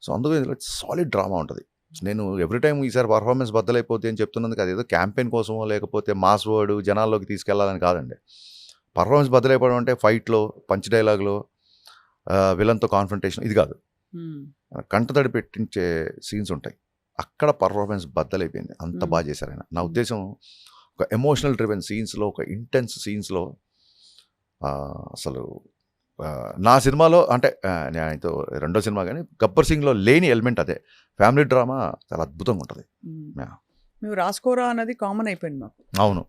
సో అందుకు ఇందులో సాలిడ్ డ్రామా ఉంటుంది. నేను ఎవ్రీ టైం ఈసారి పర్ఫార్మెన్స్ బద్దలైపోతే అని చెప్తున్నందుకు అదేదో క్యాంపెయిన్ కోసమో లేకపోతే మాస్ వర్డ్ జనాల్లోకి తీసుకెళ్లాలని కాదండి. పర్ఫార్మెన్స్ బద్దలైపోవడం అంటే ఫైట్లో, పంచ్ డైలాగ్లో, విలన్తో కాన్ఫ్రంటేషన్, ఇది కాదు. కంటతడి పెట్టించే సీన్స్ ఉంటాయి, అక్కడ పర్ఫార్మెన్స్ బద్దలైపోయింది. అంత బాగా చేశారు ఆయన. నా ఉద్దేశం ఒక ఎమోషనల్ డ్రివెన్ సీన్స్లో, ఒక ఇంటెన్స్ సీన్స్లో అసలు నా సినిమాలో అంటే నేను ఆయనతో రెండో సినిమా కానీ గబ్బర్ సింగ్లో లేని ఎలిమెంట్ అదే. ఫ్యామిలీ డ్రామా చాలా అద్భుతంగా ఉంటుంది. మేము రాసుకోరా అన్నది కామన్ అయిపోయింది మాకు. అవును,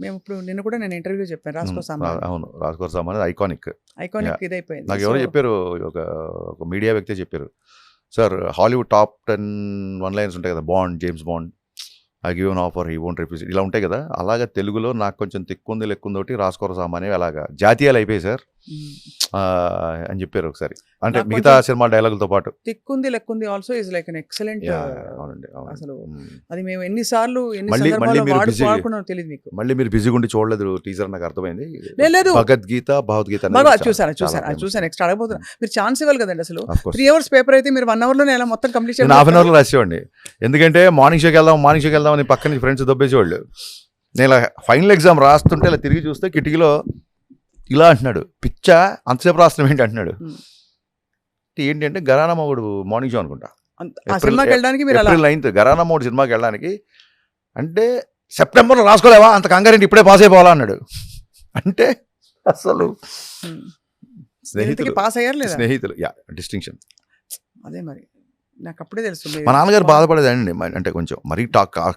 మేము ఇప్పుడు నిన్న కూడా నేను ఇంటర్వ్యూ చెప్పాను రాసుకో సామాన్. అవును, రాసుకోర సామాన్ అనేది ఐకానిక్ ఇదైపోయింది. నాకు ఎవరో చెప్పారు, ఒక మీడియా వ్యక్తి చెప్పారు, sir Hollywood top 10 one lines ఉంటాయి కదా, bond, James bond, I give an offer he won't refuse, ఇలా ఉంటాయి కదా. అలాగా తెలుగులో నాకు కొంచెం తిక్కుంది లెక్కుందోటి రాసుకోర సామాన్ అలాగా జాతీయాలు అయిపోయాయి సార్ అని చెప్పారు ఒకసారి. అంటే మిగతా సినిమా డైలాగులతో పాటు తిక్కుంది లెక్కుంది also is like an excellent. అవునండి, అసలు అది మేము ఎన్నిసార్లు తెలియదు మీకు. మళ్ళీ మీరు బిజీగా ఉండి చూడలేదు టీజర్, నాకు అర్థమైంది. లేదు, భగవద్గీత భగవద్గీత చూసాను నెక్స్ట్ అడగబోతున్నా. మీరు ఛాన్స్ ఇవ్వాలి కదండి. అసలు 3 hours పేపర్ అయితే మీరు 1 hourలో ఎలా మొత్తం కంప్లీట్ చేయాలి? 1/2 hourలో రాసేవాడిని. ఎందుకంటే మార్నింగ్ షోకి వెళ్దాం అని పక్కన నుంచి ఫ్రెండ్స్ దొబ్బేసేవాళ్ళు. నేను ఇలా ఫైనల్ ఎగ్జామ్ రాస్తుంటే ఇలా తిరిగి చూస్తే కిటికీలో ఇలా అంటున్నాడు, పిచ్చా అంతసేపు రాస్తున్నాం ఏంటి అంటున్నాడు. ఏంటంటే గరానా మొగుడు మార్నింగ్ షో అనుకుంటా, ఆ సినిమాకి వెళ్ళడానికి మీరు అలా ఏప్రిల్ 9th గరానా మొగుడు సినిమాకి వెళ్ళడానికి. అంటే సెప్టెంబర్లో రాసుకోలేవా అంత కంగారేంటి, ఇప్పుడే పాస్ అయిపోవాలా అన్నాడు. అంటే అసలు స్నేహితులు పాస్ అయ్యారు లేదా? స్నేహితులు డిస్టింక్షన్. అదే మరి నాకు అప్పుడే తెలుసు మా నాన్నగారు బాధపడేదండి, అంటే కొంచెం మరీ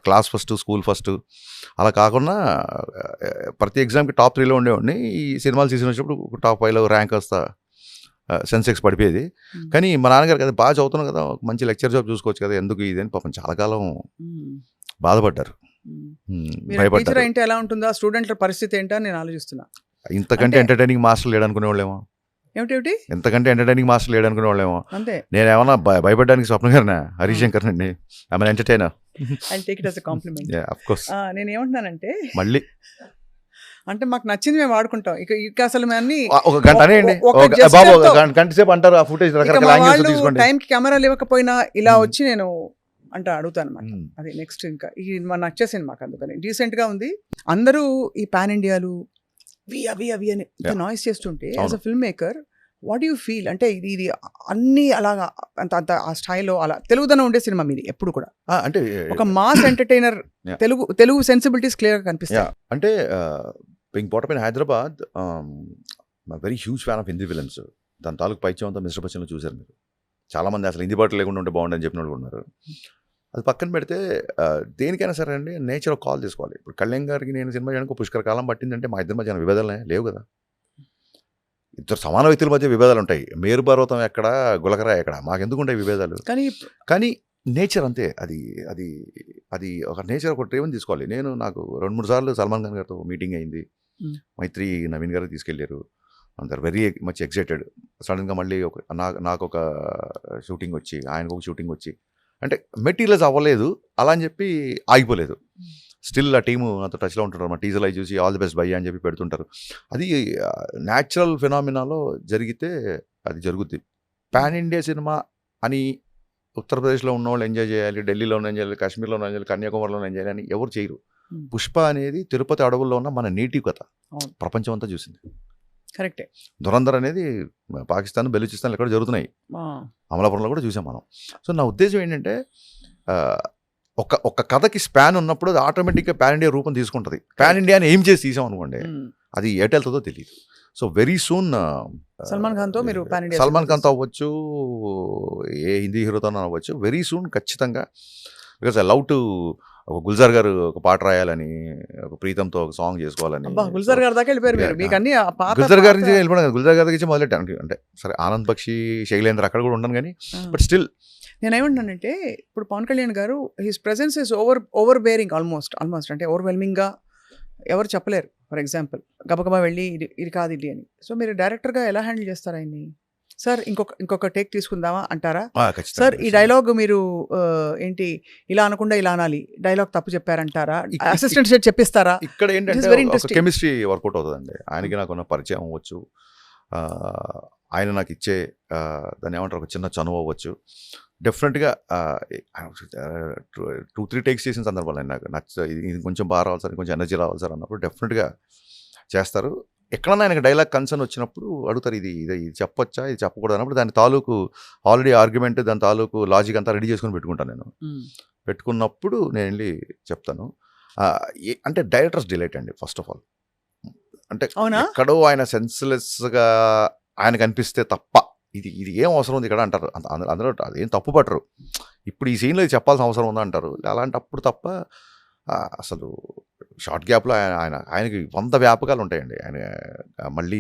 క్లాస్ ఫస్ట్ స్కూల్ ఫస్ట్ అలా కాకుండా ప్రతి ఎగ్జామ్కి టాప్ 3లో ఉండేవాడిని. ఈ సినిమాలు సీజన్ వచ్చినప్పుడు టాప్ 5లో ర్యాంక్ వస్తా సెన్సెక్స్ పడిపోయేది. కానీ మా నాన్నగారు కదా బాగా చదువుతున్నాం కదా, మంచి లెక్చర్ జాబ్ చూసుకోవచ్చు కదా, ఎందుకు ఇదని పాపం చాలా కాలం బాధపడ్డారు, భయపడ్డారు. టీచర్ అంటే ఎలా ఉంటుందా, స్టూడెంట్ల పరిస్థితి ఏంటో నేను ఆలోచిస్తున్నా. ఇంతకంటే ఎంటర్టైనింగ్ మాస్టర్ లేడనుకునే వాళ్ళేమో, ఏమిటి ఎంతకంటే ఎంటర్టైనింగ్ మాస్టర్ లేడనుకునే వాళ్ళేమో. అంతే. నేను ఏమన్నా భయపడడానికి స్వప్న గారినా, హరీష్ శంకర్ నండి, I entertainer. I take it as a compliment. Of course. నేను ఏమంటున్నానంటే మళ్ళీ అంటే మాకు నచ్చింది మేము వాడుకుంటాం. ఇక అసలు అన్ని ఒక గంట అనేయండి ఒక బాబు, గంట సేపు అంటారు ఆ ఫుటేజ్ రకరకాల యాంగిల్స్ తీసుకోండి. టైంకి కెమెరాలు ఇవ్వకపోయినా ఇలా వచ్చి నేను అంటే అడుగుతాను అనమాట. అది నెక్స్ట్ ఇంకా ఇది మన నచ్చేసింది మాకు, అందుకని డీసెంట్ గా ఉంది. అందరూ ఈ పాన్ ఇండియాలు అవి అని నాయిస్ చేస్తుంటే as a film maker what you feel? అంటే ఇది అన్ని అలాగా అంత ఆ స్థాయిలో అలా తెలుగుదనం ఉండే సినిమా మీది ఎప్పుడు కూడా, అంటే ఒక mass entertainer, Telugu sensibilities clear గా కనిపిస్తాయి. అంటే being brought up in Hyderabad, very huge fan of Hindi films. దాని తాలూకు పైచ్యం అంతా మిస్టర్ బచ్చన్లో చూశారు మీరు. చాలామంది అసలు హిందీ పాటలు లేకుండా ఉంటే బాగుండని చెప్పిన వాళ్ళు ఉన్నారు. అది పక్కన పెడితే దేనికైనా సరే అండి నేచర్ కాల్ తీసుకోవాలి. ఇప్పుడు కళ్యాణ్ గారికి నేను సినిమా చేయడానికి పుష్కర కాలం పట్టిందంటే మా ఇద్దరి మధ్య విభేదాలే లేవు కదా. ఇద్దరు సమాన వ్యక్తుల మధ్య విభేదాలు ఉంటాయి. మేరు పర్వతం ఎక్కడ, గులకరా ఎక్కడ, మాకెందుకు ఉంటాయి విభేదాలు? కానీ నేచర్ అంతే. అది అది అది ఒక నేచర్, ఒక ట్రేవన్ తీసుకోవాలి. నాకు 2-3 సార్లు సల్మాన్ ఖాన్ గారితో మీటింగ్ అయింది. మైత్రి నవీన్ గారు తీసుకెళ్ళారు. అందరు వెరీ మచ్ ఎక్సైటెడ్. సడన్గా మళ్ళీ నాకు ఒక షూటింగ్ వచ్చి, ఆయనకు ఒక షూటింగ్ వచ్చి, అంటే మెటీరియల్స్ అవ్వలేదు అలా అని చెప్పి ఆగిపోలేదు. స్టిల్ ఆ టీము అంత టచ్లో ఉంటుంటారు. మా టీజర్లు అవి చూసి ఆల్ ది బెస్ట్ బై అని చెప్పి పెడుతుంటారు. అది న్యాచురల్ ఫినామినాలో జరిగితే అది జరుగుద్ది. పాన్ ఇండియా సినిమా అని ఉత్తరప్రదేశ్లో ఉన్న వాళ్ళు ఎంజాయ్ చేయాలి, ఢిల్లీలో ఎంజాయ్ చేయాలి, కాశ్మీర్లో ఎంజాయ్ చేయాలి, కన్యాకుమారిలో ఎంజాయ్ చేయాలి అని ఎవరు చేయరు. పుష్ప అనేది తిరుపతి అడవుల్లో ఉన్న మన నేటివ్ కథ, ప్రపంచం అంతా చూసింది. కరెక్టే. దురంధర్ అనేది పాకిస్తాన్, బెలూచిస్తాన్ ఎక్కడ జరుగుతున్నాయి, అమలాపురంలో కూడా చూసాం మనం. సో నా ఉద్దేశం ఏంటంటే ఒక కథకి స్పాన్ ఉన్నప్పుడు అది ఆటోమేటిక్గా పాన్ ఇండియా రూపం తీసుకుంటుంది. పాన్ ఇండియా అని ఏం చేసి తీసాం అనుకోండి, అది ఎటెళ్తుందో తెలియదు. సో వెరీ సూన్ సల్మాన్ ఖాన్తో మీరు సల్మాన్ ఖాన్తో అవ్వచ్చు, ఏ హిందీ హీరోతో అవ్వచ్చు, వెరీ సూన్ ఖచ్చితంగా. బికాస్ ఐ లవ్ టు ఒక గుల్జార్ గారు ఒక పాట రాయాలని, ఒక ప్రీతంతో ఒక సాంగ్ చేసుకోవాలని. గుల్జార్ గారి దాకా వెళ్ళిపోయారు మీరు. మీకు అన్ని గుల్జార్ గారి నుంచి వెళ్ళిపోయాను. గుల్జార్ గారి నుంచి మొదలెట్టాను. అంటే సరే ఆనంద్ బక్షి, శైలేంద్ర అక్కడ కూడా ఉన్నాను, కానీ బట్ స్టిల్ నేనేమంటున్నానంటే ఇప్పుడు పవన్ కళ్యాణ్ గారు his presence is over bearing almost అంటే ఓవర్వెల్మింగ్గా ఎవరు చెప్పలేరు. ఫర్ ఎగ్జాంపుల్ గబగబా వెళ్ళి ఇది కాదు ఇది అని. సో మీరు డైరెక్టర్గా ఎలా హ్యాండిల్ చేస్తారు ఆయన్ని? సార్ ఇంకొక టేక్ తీసుకుందామా అంటారా? సార్ ఈ డైలాగ్ మీరు ఏంటి ఇలా అనకుండా ఇలా అనాలి, డైలాగ్ తప్పు చెప్పారంటారా? Assistant set చెప్పిస్తారా? ఇక్కడ ఏంటంటే కెమిస్ట్రీ వర్కౌట్ అవుతుందండి. ఆయనకి నాకున్న పరిచయం అవ్వచ్చు, ఆయన నాకు ఇచ్చే దాన్ని ఏమంటారు ఒక చిన్న చనువు అవ్వచ్చు. డెఫినెట్గా 2-3 టేక్స్ చేసిన సందర్భాలు నాకు ఇది కొంచెం బాగా రావాలి సార్, కొంచెం ఎనర్జీ రావాలి సార్ అన్నప్పుడు డెఫినెట్గా చేస్తారు. ఎక్కడన్నా ఆయనకు డైలాగ్ కన్సర్న్ వచ్చినప్పుడు అడుగుతారు, ఇది చెప్పొచ్చా, ఇది చెప్పకూడదు అన్నప్పుడు దాని తాలూకు ఆల్రెడీ ఆర్గ్యుమెంట్, దాని తాలూకు లాజిక్ అంతా రెడీ చేసుకుని పెట్టుకుంటాను. నేను పెట్టుకున్నప్పుడు నేను వెళ్ళి చెప్తాను. అంటే డైరెక్టర్స్ డిలైట్ అండి ఫస్ట్ ఆఫ్ ఆల్. అంటే ఎక్కడో ఆయన సెన్స్లెస్గా ఆయనకు అనిపిస్తే తప్ప ఇది ఏం అవసరం ఉంది ఇక్కడ అంటారు. అందులో అదేం తప్పు పట్టరు. ఇప్పుడు ఈ సీన్లో ఇది చెప్పాల్సిన అవసరం ఉందా అంటారు. అలాంటప్పుడు తప్ప అసలు షార్ట్ గ్యాప్లో ఆయనకి 100 వ్యాపకాలు ఉంటాయండి. ఆయన మళ్ళీ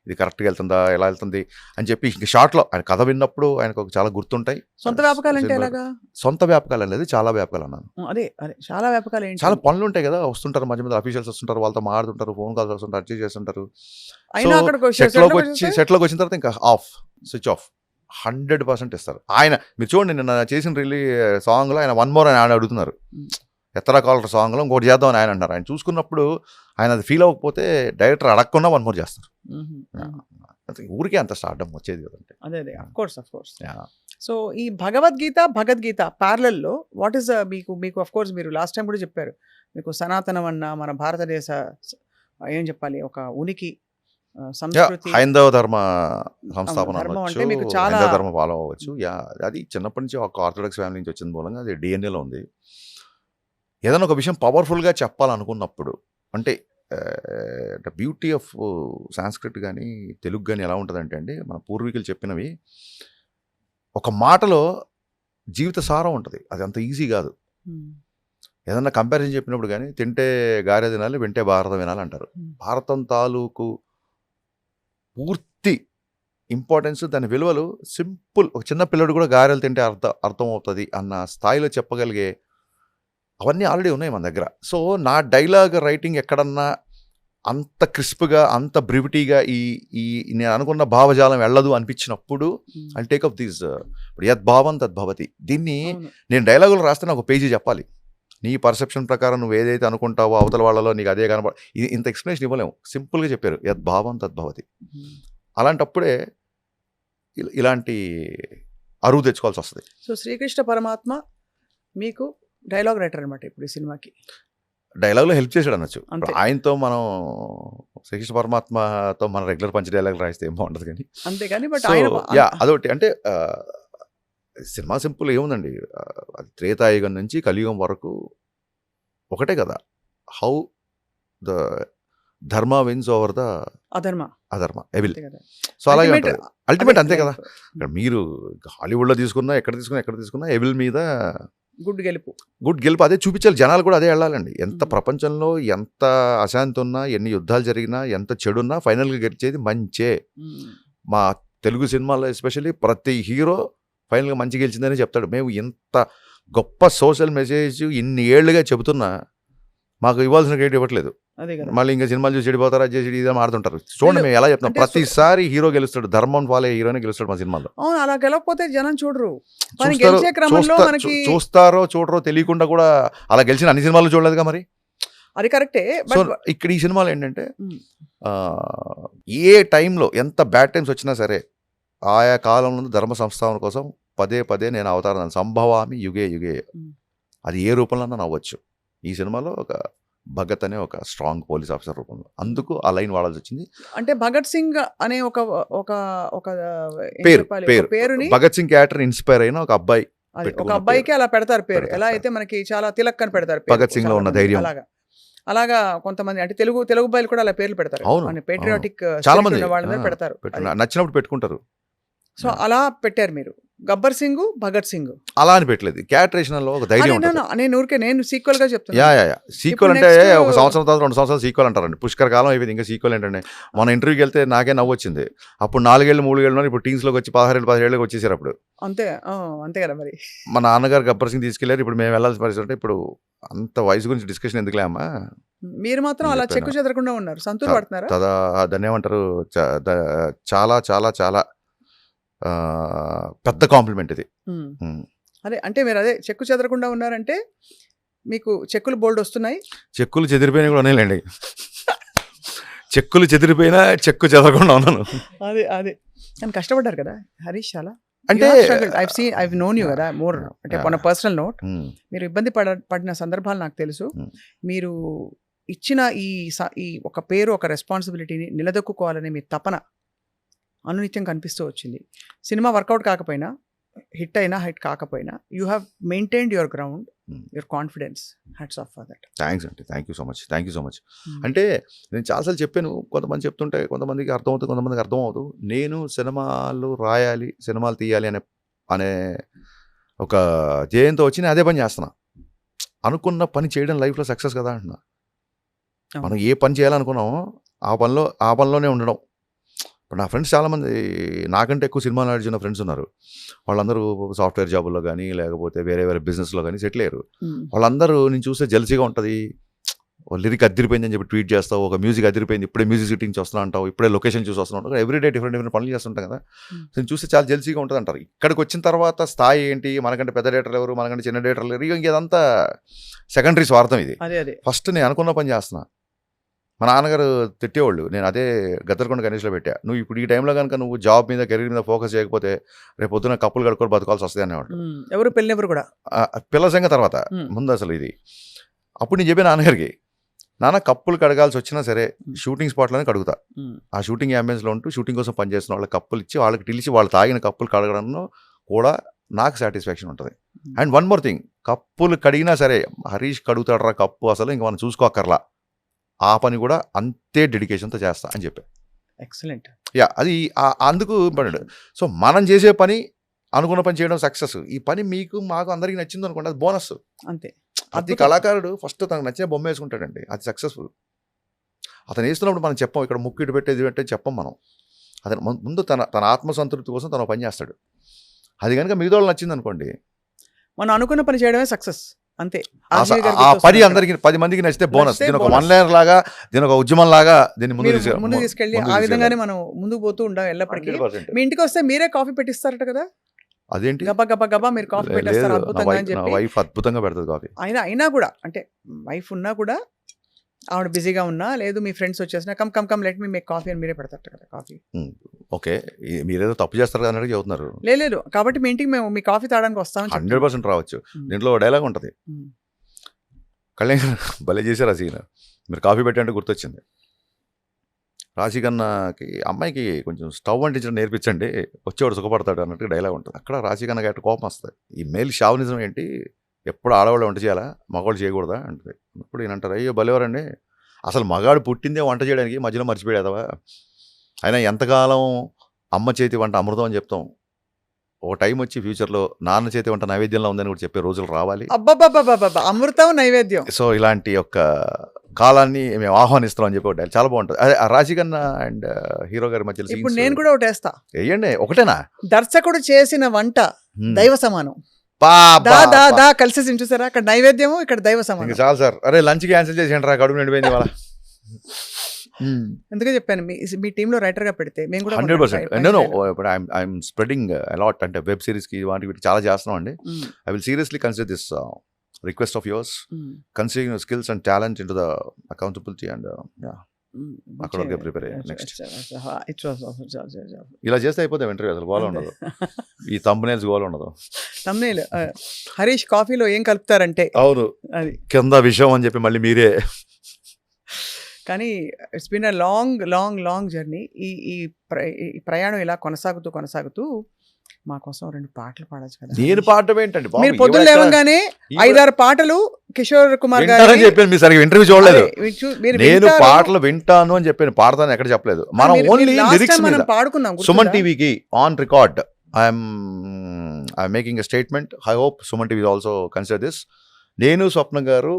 ఇది కరెక్ట్గా వెళ్తుందా, ఎలా వెళ్తుంది అని చెప్పి ఇంక షార్ట్లో ఆయన కథ విన్నప్పుడు ఆయనకు చాలా గుర్తుంటాయి. సొంత వ్యాపకాలు అంటే ఎలాగా? సొంత వ్యాపకాలు అనేది చాలా వ్యాపకాలు అన్నాను. అదే చాలా వ్యాపకాలు, చాలా పనులు ఉంటాయి కదా, వస్తుంటారు మధ్య మధ్య అఫీషియల్స్ వస్తుంటారు, వాళ్ళతో మాట్లాడుతుంటారు, ఫోన్ కాల్స్ వస్తుంటారు, అర్జీ చేస్తుంటారు. సెట్లోకి వచ్చిన తర్వాత ఇంకా స్విచ్ ఆఫ్ 100% ఇస్తారు. ఆయన మీరు చూడండి, నిన్న చేసిన సాంగ్లో ఆయన 1 more అని ఆయన అడుగుతున్నారు. ఎత్తరా కాలర్ సాంగ్లో ఇంకోటి చేద్దామని ఆయన అంటారు. ఆయన చూసుకున్నప్పుడు ఆయన అది ఫీల్ అవ్వకపోతే డైరెక్టర్ అడగకుండా 1 more చేస్తారు. ఊరికే అంత స్టార్డమ్ వచ్చేది కదంటే. అదే అఫ్ కోర్స్. సో ఈ భగవద్గీత ప్యారలల్లో వాట్ ఈస్ మీకు అఫ్ కోర్స్ మీరు లాస్ట్ టైం కూడా చెప్పారు, మీకు సనాతనం అన్న మన భారతదేశ ఏం చెప్పాలి ఒక ఉనికి సంస్కృతి హైందవ ధర్మ సంస్థాపన ధర్మం అనొచ్చు, అంటే మీకు చాలా హైందవ ధర్మ ఫాలో అవ్వచ్చు. అది చిన్నప్పటి నుంచి ఒక ఆర్థోడాక్స్ ఫ్యామిలీ నుంచి వచ్చిన మూలంగా అది డిఎన్ఏలో ఉంది. ఏదైనా ఒక విషయం పవర్ఫుల్గా చెప్పాలనుకున్నప్పుడు అంటే ద బ్యూటీ ఆఫ్ సాంస్క్రిట్ కానీ తెలుగు కానీ ఎలా ఉంటుందంటే అండి, మన పూర్వీకులు చెప్పినవి ఒక మాటలో జీవిత సారం ఉంటుంది. అది అంత ఈజీ కాదు. ఏదన్నా కంపారిజన్ చెప్పినప్పుడు కానీ తింటే గారె తినాలి, వింటే భారతం వినాలి అంటారు. భారతం తాలూకు పూర్తి ఇంపార్టెన్స్, దాని విలువలు సింపుల్ ఒక చిన్న పిల్లడు కూడా గారెలు తింటే అర్థం అవుతుంది అన్న స్థాయిలో చెప్పగలిగే అవన్నీ ఆల్రెడీ ఉన్నాయి మన దగ్గర. సో నా డైలాగ్ రైటింగ్ ఎక్కడన్నా అంత క్రిస్ప్గా అంత బ్రివిటీగా ఈ ఈ నేను అనుకున్న భావజాలం వెళ్ళదు అనిపించినప్పుడు ఐ టేక్ అప్ దీస్ యద్భావం తద్భవతి. దీన్ని నేను డైలాగులు రాస్తే నాకు ఒక పేజీ చెప్పాలి. నీ పర్సెప్షన్ ప్రకారం నువ్వు ఏదైతే అనుకుంటావో అవతల వాళ్ళలో నీకు అదే ఇది ఇంత ఎక్స్ప్లెనేషన్ ఇవ్వలేము. సింపుల్గా చెప్పారు యద్భావం తద్భవతి. అలాంటప్పుడే ఇలాంటి అరువు తెచ్చుకోవాల్సి వస్తుంది. సో శ్రీకృష్ణ పరమాత్మ మీకు డైలాగ్ రైటర్ అనమాట ఇప్పుడు ఈ సినిమాకి. డైలాగ్లో హెల్ప్ చేశాడు అనొచ్చు. ఆయనతో మనం శ్రీకృష్ణ పరమాత్మతో మన రెగ్యులర్ పంచ్ డైలాగ్ రాయిస్తే ఏం బాగుంటుంది కానీ అంతేగాని బట్ అదొకటి. అంటే సినిమా సింపుల్ ఏముందండి, అది త్రేతాయుగం నుంచి కలియుగం వరకు ఒకటే కదా. హౌ ద ధర్మ విన్స్ ఓవర్ ద అధర్మ ఎవిల్. సో అలాగే ఉంటుంది అల్టిమేట్, అంతే కదా. మీరు హాలీవుడ్లో తీసుకున్నా ఎక్కడ తీసుకున్నా ఎవిల్ మీద గుడ్ గెలుపు అదే చూపించాలి. జనాలు కూడా అదే వెళ్ళాలండి. ఎంత ప్రపంచంలో ఎంత అశాంతి ఉన్నా, ఎన్ని యుద్ధాలు జరిగినా, ఎంత చెడున్నా ఫైనల్గా గెలిచేది మంచే. మా తెలుగు సినిమాలో ఎస్పెషల్లీ ప్రతి హీరో ఫైనల్గా మంచి గెలిచిందని చెప్తాడు. మేము ఇంత గొప్ప సోషల్ మెసేజ్ ఇన్ని ఏళ్ళుగా చెబుతున్నా మాకు ఇవ్వాల్సిన క్రెడిట్ ఇవ్వట్లేదు. మళ్ళీ ఇంకా సినిమాలు చూసి చెడిపోతారు, అది చేసి ఇది ఆడుతుంటారు. చూడండి మేము ఎలా చెప్తాం, ప్రతిసారి హీరో గెలుస్తాడు, ధర్మం ఫాలో హీరోనే గెలుస్తాడు మా సినిమాలో. అలా గెలవకపోతే జనం చూడరు. చూస్తారో చూడరో తెలియకుండా కూడా అలా గెలిచిన అన్ని సినిమాలు చూడలేదుగా మరి. అది కరెక్టే. సో ఇక్కడ ఈ సినిమాలో ఏంటంటే ఏ టైంలో ఎంత బ్యాడ్ టైమ్స్ వచ్చినా సరే ఆయా కాలంలో ధర్మ సంస్థాపన కోసం పదే నేను అవతారం సంభవామి యుగే అది ఏ రూపంలో అవ్వచ్చు. ఈ సినిమాలో ఒక భగత్ అనే ఒక స్ట్రాంగ్ పోలీస్ ఆఫీసర్ రూపంలో, అందుకు ఆ లైన్ వాడాల్సి వచ్చింది. అంటే భగత్ సింగ్ అనే ఒక పేరుని భగత్ సింగ్ క్యారెక్టర్ ఇన్స్పైర్ అయిన ఒక అబ్బాయికి అలా పెడతారు పేరు. ఎలా అయితే మనకి చాలా తిలక్ అని పెడతారు భగత్ సింగ్ లో ఉన్న ధైర్యం. అలాగా కొంతమంది అంటే తెలుగు అబ్బాయిలు కూడా అలా పేర్లు పెడతారు. పేట్రియాటిక్ చాలా మంది వాళ్ళని పెడతారు, నచ్చినప్పుడు పెట్టుకుంటారు. సో అలా పెట్టారు మీరు. గబ్బర్ సింగ్, భగత్ సింగ్ అలా అని పెట్టలేదు. క్యారెక్టరేషన్ లో ఒక ధైర్యం. నేను సీక్వెల్ గా చెప్తాను. సీక్వెల్ అంటే ఒక సంవత్సరం తర్వాత 2 సంవత్సరాలు సీక్వెల్ అంటారండి. పుష్కర కాలం అయిపోయింది, ఇంకా సీక్వెల్ ఏంటంటే మన ఇంటర్వ్యూకి వెళ్తే నాకే నవ్వు వచ్చింది. అప్పుడు 4 ఏళ్ళు 3 ఏళ్ళు ఇప్పుడు టీన్స్ లోకి వచ్చి 16 వచ్చేసారు. అప్పుడు అంతే కదా మరి. మా నాన్నగారు గబ్బర్ సింగ్ తీసుకెళ్లారు. ఇప్పుడు మేము వెళ్ళాల్సిన పరిస్థితి అంటే ఇప్పుడు అంత వయసు గురించి డిస్కషన్ ఎందుకులే అమ్మా. మీరు మాత్రం అలా చెక్కు చెదరకుండా ఉన్నారు. సంతూర్ పడుతున్నారా? దాన్ని ఏమంటారు, చాలా చాలా చాలా పెద్ద కాంప్లిమెంట్ ఇది. అదే అంటే మీరు అదే చెక్కు చెదరకుండా ఉన్నారంటే మీకు చెక్కులు బోల్డ్ వస్తున్నాయి. చెక్కులు చెదిరిపోయినా కూడా ఉన్నాయిలేండి. చెక్కులు చెదిరిపోయినా చెక్కు చెదరకుండా ఉన్నాను. అదే కానీ కష్టపడ్డారు కదా హరీష్ చాలా. అంటే ఐ నోన్ యూ కదా మోర్, అంటే మన పర్సనల్ నోట్. మీరు ఇబ్బంది పడిన సందర్భాలు నాకు తెలుసు. మీరు ఇచ్చిన ఈ ఒక పేరు, ఒక రెస్పాన్సిబిలిటీని నిలదొక్కుకోవాలని మీ తపన అనునిత్యం కనిపిస్తూ వచ్చింది. సినిమా వర్కౌట్ కాకపోయినా, హిట్ అయినా హిట్ కాకపోయినా, you have maintained your ground, your confidence. Hats off for that. Thanks అండి, థ్యాంక్ యూ సో మచ్. అంటే నేను చాలాసార్లు చెప్పాను, కొంతమంది చెప్తుంటే కొంతమందికి అర్థమవుతుంది, కొంతమందికి అర్థం అవుతుంది. నేను సినిమాలు రాయాలి, సినిమాలు తీయాలి అనే ఒక ధ్యేయంతో వచ్చి నేను అదే పని చేస్తున్నా. అనుకున్న పని చేయడం లైఫ్లో సక్సెస్ కదా అంటున్నా. మనం ఏ పని చేయాలనుకున్నామో ఆ పనిలోనే ఉండడం. ఇప్పుడు నా ఫ్రెండ్స్ చాలామంది నాకంటే ఎక్కువ సినిమాలు నడిచిన ఫ్రెండ్స్ ఉన్నారు. వాళ్ళందరూ సాఫ్ట్వేర్ జాబుల్లో కానీ లేకపోతే వేరే బిజినెస్లో కానీ సెటిల్ అయ్యారు. వాళ్ళందరూ నేను చూస్తే జెలసీగా ఉంటుంది. లిరిక్ అదిరిపోయిందని చెప్పి ట్వీట్ చేస్తావు, ఒక మ్యూజిక్ అదిరిపోయింది, ఇప్పుడే మ్యూజిక్ షూటింగ్ వస్తున్నా అంటావు, ఇప్పుడే లొకేషన్ చూసి వస్తున్నా ఉంటావు, ఎవ్రీడే డిఫరెంట్ పనులు చేస్తుంటాం కదా. నేను చూస్తే చాలా జెలసీగా ఉంటుంది అంటారు. ఇక్కడికి వచ్చిన తర్వాత స్థాయి ఏంటి, మనకంటే పెద్ద డేటర్లు ఎవరు, మనకంటే చిన్న డేటర్లు ఎవరు, ఇంకేదంతా సెకండరీ స్వార్థం. ఇది ఫస్ట్ నేను అనుకున్న పని చేస్తున్నా. మా నాన్నగారు తిట్టేవాళ్ళు, నేను అదే గద్దరకొండ గణేష్లో పెట్టా, నువ్వు ఇప్పుడు ఈ టైంలో కనుక నువ్వు జాబ్ మీద కెరీర్ మీద ఫోకస్ చేయకపోతే రేపు పొద్దున కప్పులు కడుక్కొని బతకాల్సి వస్తుంది అనేవాడు. ఎవరు పెళ్ళినప్పుడు కూడా పిల్ల సంగ తర్వాత ముందు అసలు ఇది. అప్పుడు నేను చెప్పే నాన్నగారికి, నాన్న కప్పులు కడగాల్సి వచ్చినా సరే షూటింగ్ స్పాట్లోనే కడుగుతా. ఆ షూటింగ్ అంబియన్స్లో ఉంటూ షూటింగ్ కోసం పనిచేస్తున్న వాళ్ళకి కప్పులు ఇచ్చి వాళ్ళకి పిలిచి వాళ్ళు తాగిన కప్పులు కడగడంలో కూడా నాకు సాటిస్ఫాక్షన్ ఉంటుంది. అండ్ వన్ మోర్ థింగ్, కప్పులు కడిగినా సరే హరీష్ కడుగుతాడరా కప్పు, అసలు ఇంక మనం చూసుకోక్కర్లా, ఆ పని కూడా అంతే డెడికేషన్తో చేస్తా అని చెప్పా. ఎక్సలెంట్. యా, అది అందుకు ఇంపార్టెంట్. సో మనం చేసే పని అనుకున్న పని చేయడం సక్సెస్. ఈ పని మీకు మాకు అందరికీ నచ్చింది అనుకోండి, అది బోనస్. అంతే. ప్రతి కళాకారుడు ఫస్ట్ తనకు నచ్చిన బొమ్మ వేసుకుంటాడండి, అది సక్సెస్ఫుల్. అతను వేస్తున్నప్పుడు మనం చెప్పం, ఇక్కడ ముక్కు ఇటు పెట్టేది పెట్టే చెప్పం మనం. అతను ముందు తన ఆత్మసంతృప్తి కోసం తను పని చేస్తాడు. అది కనుక మిగతా వాళ్ళు నచ్చింది అనుకోండి, మనం అనుకున్న పని చేయడమే సక్సెస్. అంతే. ఆ పని అందరికి 10 మందికి నచ్చితే బోనస్. దీని ఒక 1 లేయర్ లాగా, దీని ఒక ఉద్యమం లాగా దీన్ని ముందు తీసుకెళ్ళి ఆ విధంగానే మనం ముందుకు పోతూ ఉండాలి ఎల్లప్పటికీ. మీ ఇంటికి వస్తే మీరే కాఫీ పెట్టిస్తారట కదా? అదేంటి గబా గబా గబా మీరు కాఫీ పెట్టేస్తారు అద్భుతంగా అని చెప్పి. వైఫ్ అద్భుతంగా పెడుతుంది కాఫీ. అయినా కూడా అంటే వైఫ్ ఉన్నా కూడా ఆవిడ బిజీగా ఉన్నా, లేదు మీ ఫ్రెండ్స్ వచ్చేసినా come come come let me make coffee అని మీరే పెడతారట కదా కాఫీ. ఓకే, మీరేదో తప్పు చేస్తారు కదా అన్నట్టు చెబుతున్నారు. లేదు, కాబట్టి మీ ఇంటికి మేము మీ కాఫీ తాగడానికి వస్తామని 100% రావచ్చు. దీంట్లో డైలాగ్ ఉంటుంది, కళ్యాణ్ భలే చేశారు ఆ సీన్. మీరు కాఫీ పెట్టంటే గుర్తొచ్చింది. రాశికన్నకి అమ్మాయికి కొంచెం స్టవ్ అంటించడం నేర్పించండి, వచ్చేవాడు సుఖపడతాడు అన్నట్టు డైలాగ్ ఉంటుంది. అక్కడ రాశికన్నకి అట్లా కోపం వస్తుంది. ఈ మేల్ షావనిజం ఏంటి, ఎప్పుడు ఆడవాళ్ళు వంట చేయాలా, మగవాళ్ళు చేయకూడదా అంటుంది. అప్పుడు ఈయన అంటారు, అయ్యో భలేవారండి, అసలు మగాడు పుట్టిందే వంట చేయడానికి, మధ్యలో మర్చిపోయేదవా, అయినా ఎంతకాలం అమ్మ చేతి వంట అమృతం అని చెప్తాం, ఓ టైం వచ్చి ఫ్యూచర్లో నాన్న చేతి వంట నైవేద్యంలో ఉందని కూడా చెప్పే రోజులు రావాలి. అబ్బబ్బబ్బబ్బబ్బ, అమృతం నైవేద్యం. సో ఇలాంటి యొక్క కాలాన్ని మేము ఆహ్వానిస్తాం అని చెప్పి ఒకటి చాలా బాగుంటుంది. అదే రాశికన్న అండ్ హీరో గారి మధ్య ఇప్పుడు నేను కూడా ఒకటి వేస్తా. వేయండి. ఒకటేనా? దర్శకుడు చేసిన వంట దైవ సమానం. కలిసి చూసారా, అక్కడ నైవేద్యము, ఇక్కడ దైవ సమానం. చాలు సార్. అరే లంచ్ క్యాన్సిల్ చేసేయండి రా, కడుపు నిండిపోయింది వాళ్ళ. ఎందుకే చెప్పాను, మీ టీంలో రైటర్ గా పెడితే మేము కూడా 100%. ఐఎమ్ స్ప్రెడింగ్ అలాట్, అంటే వెబ్ సిరీస్ కి వాటికి చాలా చేస్తున్నాం అండి. I will seriously consider this request of yours, considering your skills and talent into the accountability and అక్కడ వరకు ప్రిపేర్ అయ్యాను. నెక్స్ట్ ఇలా చేస్తే అయిపోతాం ఇంటర్వ్యూ, అసలు గోల ఉండదు. ఈ థంబ్నెయిల్స్ గోల ఉండదు. థంబ్నెయిల్ హరీష్ కాఫీలో ఏం కలుపుతారంటే, అవును అది కింద విషయం అని చెప్పి మళ్ళీ మీరే. కానీ it's been a long journey. ఈ ప్రయాణం ఇలా కొనసాగుతూ మా కోసం 2 పాటలు పాడచ్చు కదా. నేను పాడటం ఏంటండి, మీరు పొద్దున్న లేవగానే 5-6 పాటలు కిషోర్ కుమార్ గారు చెప్పాను. మీరు సరిగ్గా ఇంటర్వ్యూ చూడలేదు. నేను పాటలు వింటాను అని చెప్పాను, పాడతాను ఎక్కడ చెప్పలేదు. మనం ఓన్లీ లిరిక్స్ మీద పాడుకున్నాం. సుమన్ టీవీకి on record I'm making a statement. I hope Suman TV also consider this. నేను స్వప్న గారు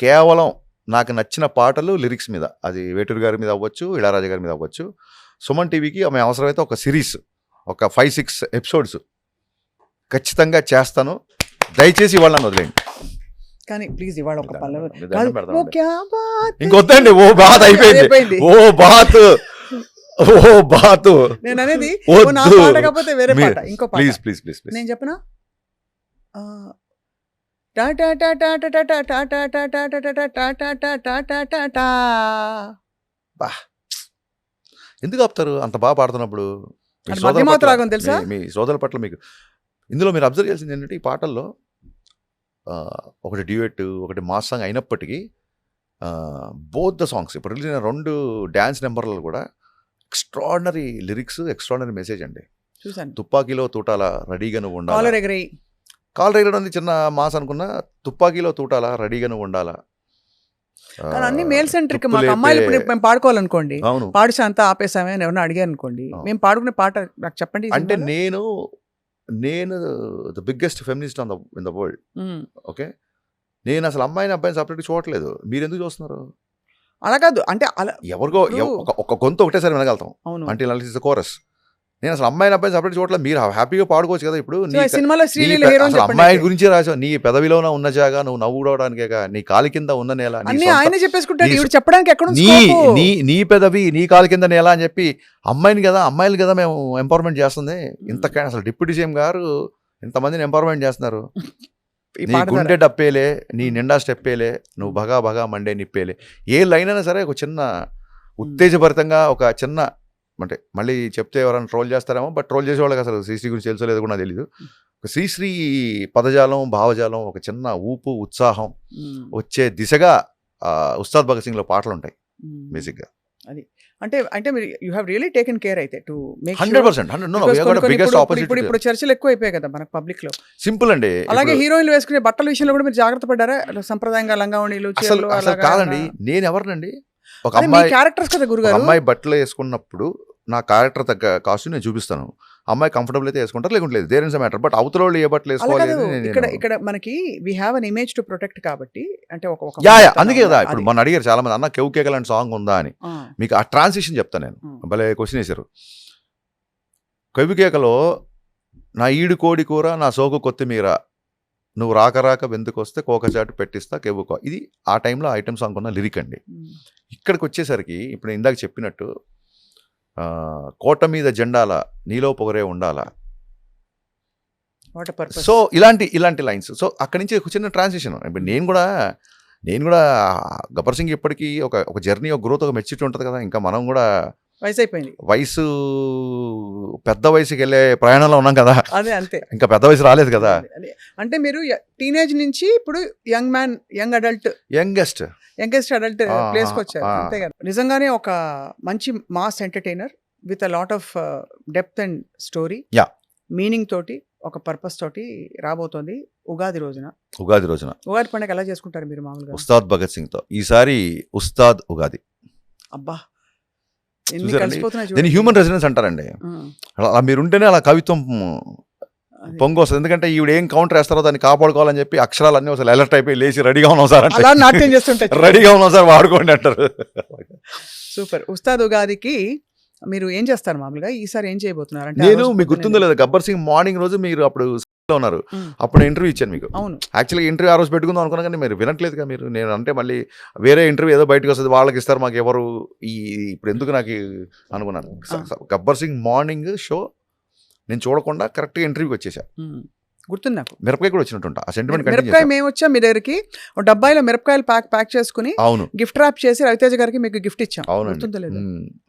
కేవలం నాకు నచ్చిన పాటలు లిరిక్స్ మీద, అది వేటూరు గారి మీద అవ్వచ్చు, ఇళయరాజా గారి మీద అవ్వచ్చు, సుమన్ టీవీకి ఆమె అవసరమైతే ఒక సిరీస్, ఒక 5-6 ఎపిసోడ్స్ ఖచ్చితంగా చేస్తాను. దయచేసి ఇవాళ నన్ను వదిలేండి. కానీ ప్లీజ్ ఇవాళ ఒక పల్లవి ఇంకొద్దండి. ఓ బాత్ అయిపోయింది. ఓ బాత్ నేను అనేది కాకపోతే వేరే పాట, ఇంకో పాట. ప్లీజ్ నేను చెప్పనా, ఎందుకు ఆపుతారు అంత బాగా పాడుతున్నప్పుడు? తెలుసా మీ సోదరుల పట్ల మీకు ఇందులో మీరు అబ్జర్వ్ చేయాల్సింది ఏంటంటే, ఈ పాటల్లో ఒకటి డ్యూయట్, ఒకటి మాస్ సాంగ్ అయినప్పటికీ బోత్ ద సాంగ్స్ ఇప్పుడు రిలీజ్ అయిన 2 డ్యాన్స్ నెంబర్లలో కూడా ఎక్స్ట్రాడినరీ లిరిక్స్, ఎక్స్ట్రాడినరీ మెసేజ్ అండి. చూసాను. తుపాకీలో తూటాల రెడీగా నువ్వు ఉండాలి. కాలర్ ఎగరడం చిన్న మాస్ అనుకున్నా, తుపాకీలో తూటాల రెడీగా నువ్వు ఉండాలా. అన్ని మేల్ సెంట్రిక్. మాకు అమ్మాయిలు ఇప్పుడు మేము పాడుకోవాలనుకోండి, పాడిసి అంతా ఆపేసామే అని ఎవరైనా అడిగారు అనుకోండి, మేము పాడుకునే పాట నాకు చెప్పండి అంటే, నేను the biggest feminist in the world. Okay, నేను అసలు అమ్మాయిని అబ్బాయిని సపరేట్గా చూడట్లేదు. మీరు ఎందుకు చూస్తున్నారు? అలా కాదు, అంటే అలా ఎవరికో ఒక గొంతు ఒకటేసారి వినగలుగుతాం అంటే ఇస్ ద కోరస్. నేను అసలు అమ్మాయిని అబ్బాయిని సపరేట్ చూడట్లేదు. మీరు హ్యాపీగా పాడుకోవచ్చు కదా. ఇప్పుడు అమ్మాయి గురించి రాసావు, నీ పెదవిలో ఉన్న జాగా నువ్వు నవ్వుకోవడానికే, నీ కాలి కింద ఉన్న నేల, నీ పెదవి నీ కాలి కింద నేల అని చెప్పి అమ్మాయిలు కదా మేము ఎంపవర్మెంట్ చేస్తుంది. ఇంతకైనా అసలు డిప్యూటీ సీఎం గారు ఇంతమందిని ఎంపవర్మెంట్ చేస్తున్నారు. నీ గుండె డప్పేలే, నీ నిండా స్టెప్పేలే, నువ్వు భగా మండే నిప్పేలే. ఏ లైన్ అయినా సరే ఒక చిన్న ఉత్తేజభరితంగా, ఒక చిన్న, అంటే మళ్ళీ చెప్తే ఎవరైనా ట్రోల్ చేస్తారేమో, బట్ ట్రోల్ చేసే వాళ్ళకి అసలు శ్రీశ్రీ గురించి తెలుసో లేదో కూడా తెలీదు. శ్రీశ్రీ పదజాలం, భావజాలం, ఒక చిన్న ఊపు, ఉత్సాహం వచ్చే దిశగా ఉస్తాద్ భగత్ సింగ్లో పాటలు ఉంటాయి బేసిక్గా. అంటే అంటే మీరు you have really taken care అయితే టు మేక్ 100% బిగ్గెస్ట్ ఇప్పుడు ఇప్పుడు చర్చలు ఎక్కువ అయిపోయాయి కదా మనకు పబ్లిక్ లో. సింపుల్ అండి. అలాగే హీరోయిన్లు వేసుకునే బట్టల విషయంలో కూడా మీరు జాగ్రత్త పడ్డారా? సంప్రదాయంగా లంగావణిలు అసలు కాదండి, నేను ఎవరినండి, ఒక క్యారెక్టర్స్ కదా గురుగారు. అమ్మాయి బట్టలు వేసుకున్నప్పుడు నా క్యారెక్టర్ తగ్గ కాస్ట్యూమ్ నేను చూపిస్తాను. అమ్మాయి కంఫర్టబుల్ అయితే వేసుకుంటారు, లేకుంటే లేదు, దేర్ ఇస్ మ్యాటర్. బట్ అవతల వాళ్ళు ఏ బట్టలు వేసుకోవాలి ఇక్కడ మనకి we have an image to protect కాబట్టి అంటే అందుకే కదా ఇప్పుడు మన అడిగారు చాలా మంది, అన్న కేవ్ కేకల్ లాంటి సాంగ్ ఉందా అని. మీకు ఆ ట్రాన్సిషన్ చెప్తాను నేను. భలే క్వశ్చన్ వేశారు. కేవ్ కేకలో నా ఈడు కోడి కూర నా సోకు కొత్తిమీర నువ్వు రాక రాక వెందుకొస్తే కోకచాటు పెట్టిస్తా కేవుకో, ఇది ఆ టైంలో ఐటమ్ సాంగ్ ఉన్న లిరిక్ అండి. ఇక్కడికి వచ్చేసరికి ఇప్పుడు నేను ఇందాక చెప్పినట్టు కోట మీద జెండాల నీలో పొగరే ఉండాలా, సో ఇలాంటి లైన్స్. సో అక్కడి నుంచి ఒక చిన్న ట్రాన్సిషన్. ఇప్పుడు నేను కూడా గబ్బర్ సింగ్ ఇప్పటికీ ఒక జర్నీ, ఒక గ్రోత్, ఒక మెచ్యూరిటీ ఉంటుంది కదా. ఇంకా మనం కూడా వయసు పెద్ద వయసుకి వెళ్ళే ప్రయాణంలో ఉన్నాం కదా. అదే అంతే, ఇంకా పెద్ద వయసు రాలేదు కదా. అంటే మీరు టీనేజ్ నుంచి ఇప్పుడు యంగెస్ట్ అడల్ట్ ప్లేస్కి వచ్చారు అంతే కదా. నిజంగానే ఒక మంచి mass entertainer with a lot of depth and story, meaning తోటి, ఒక పర్పస్ తోటి రాబోతోంది ఉగాది రోజున. ఉగాది పండుగ ఎలా చేసుకుంటారు మీరు మామూలుగా? ఉస్తాద్ భగత్ సింగ్ తో ఈసారి ఉస్తాద్ ఉగాది. అబ్బా, దీన్ని హ్యూమన్ రెసిడెన్స్ అంటారండి. అలా మీరుంటేనే అలా కవిత్వం పొంగు వస్తుంది. ఎందుకంటే ఈవిడ ఏం కౌంటర్ వేస్తారో దాన్ని కాపాడుకోవాలని చెప్పి అక్షరాలన్నీ ఒకసారి అలర్ట్ అయిపోయి లేచి రెడీగా ఉన్నాం సార్ అంటే, నాట్యం చేస్తుంటే రెడీగా ఉన్నాం సార్ వాడుకోండి అంటారు. సూపర్. ఉస్తాద్ ఉగాదికి మీరు ఏం చేస్తారు మామూలుగా? ఈసారి ఏం చేయబోతున్నారు? అంటే నేను మీకు గుర్తుందో లేదా, గబ్బర్ సింగ్ మార్నింగ్ రోజు మీరు అప్పుడు ఉన్నారు, అప్పుడు ఇంటర్వ్యూ ఇచ్చాను మీకు. అవును, యాక్చువల్గా ఇంటర్వ్యూ ఆ రోజు పెట్టుకుందాం అనుకున్నా కానీ మీరు వినట్లేదు కదా. మీరు నేను అంటే మళ్ళీ వేరే ఇంటర్వ్యూ ఏదో బయటకు వస్తుంది, వాళ్ళకి ఇస్తారు, మాకు ఎవరు ఇప్పుడు ఎందుకు నాకు అనుకున్నాను. గబ్బర్ సింగ్ మార్నింగ్ షో నేను చూడకుండా కరెక్ట్గా ఇంటర్వ్యూకి వచ్చేసా. గుర్తుంది నాకు. మిరపకాయ కూడా వచ్చినట్టుంటా ఆ సెంటిమెంట్. మిరపకాయ మేము వచ్చాం మీ దగ్గరికి, డబ్బాయిలో మిరపకాయలు ప్యాక్ చేసుకుని, అవును, గిఫ్ట్ ర్యాప్ చేసి రవితేజ గారికి మీకు గిఫ్ట్ ఇచ్చాం. అవును,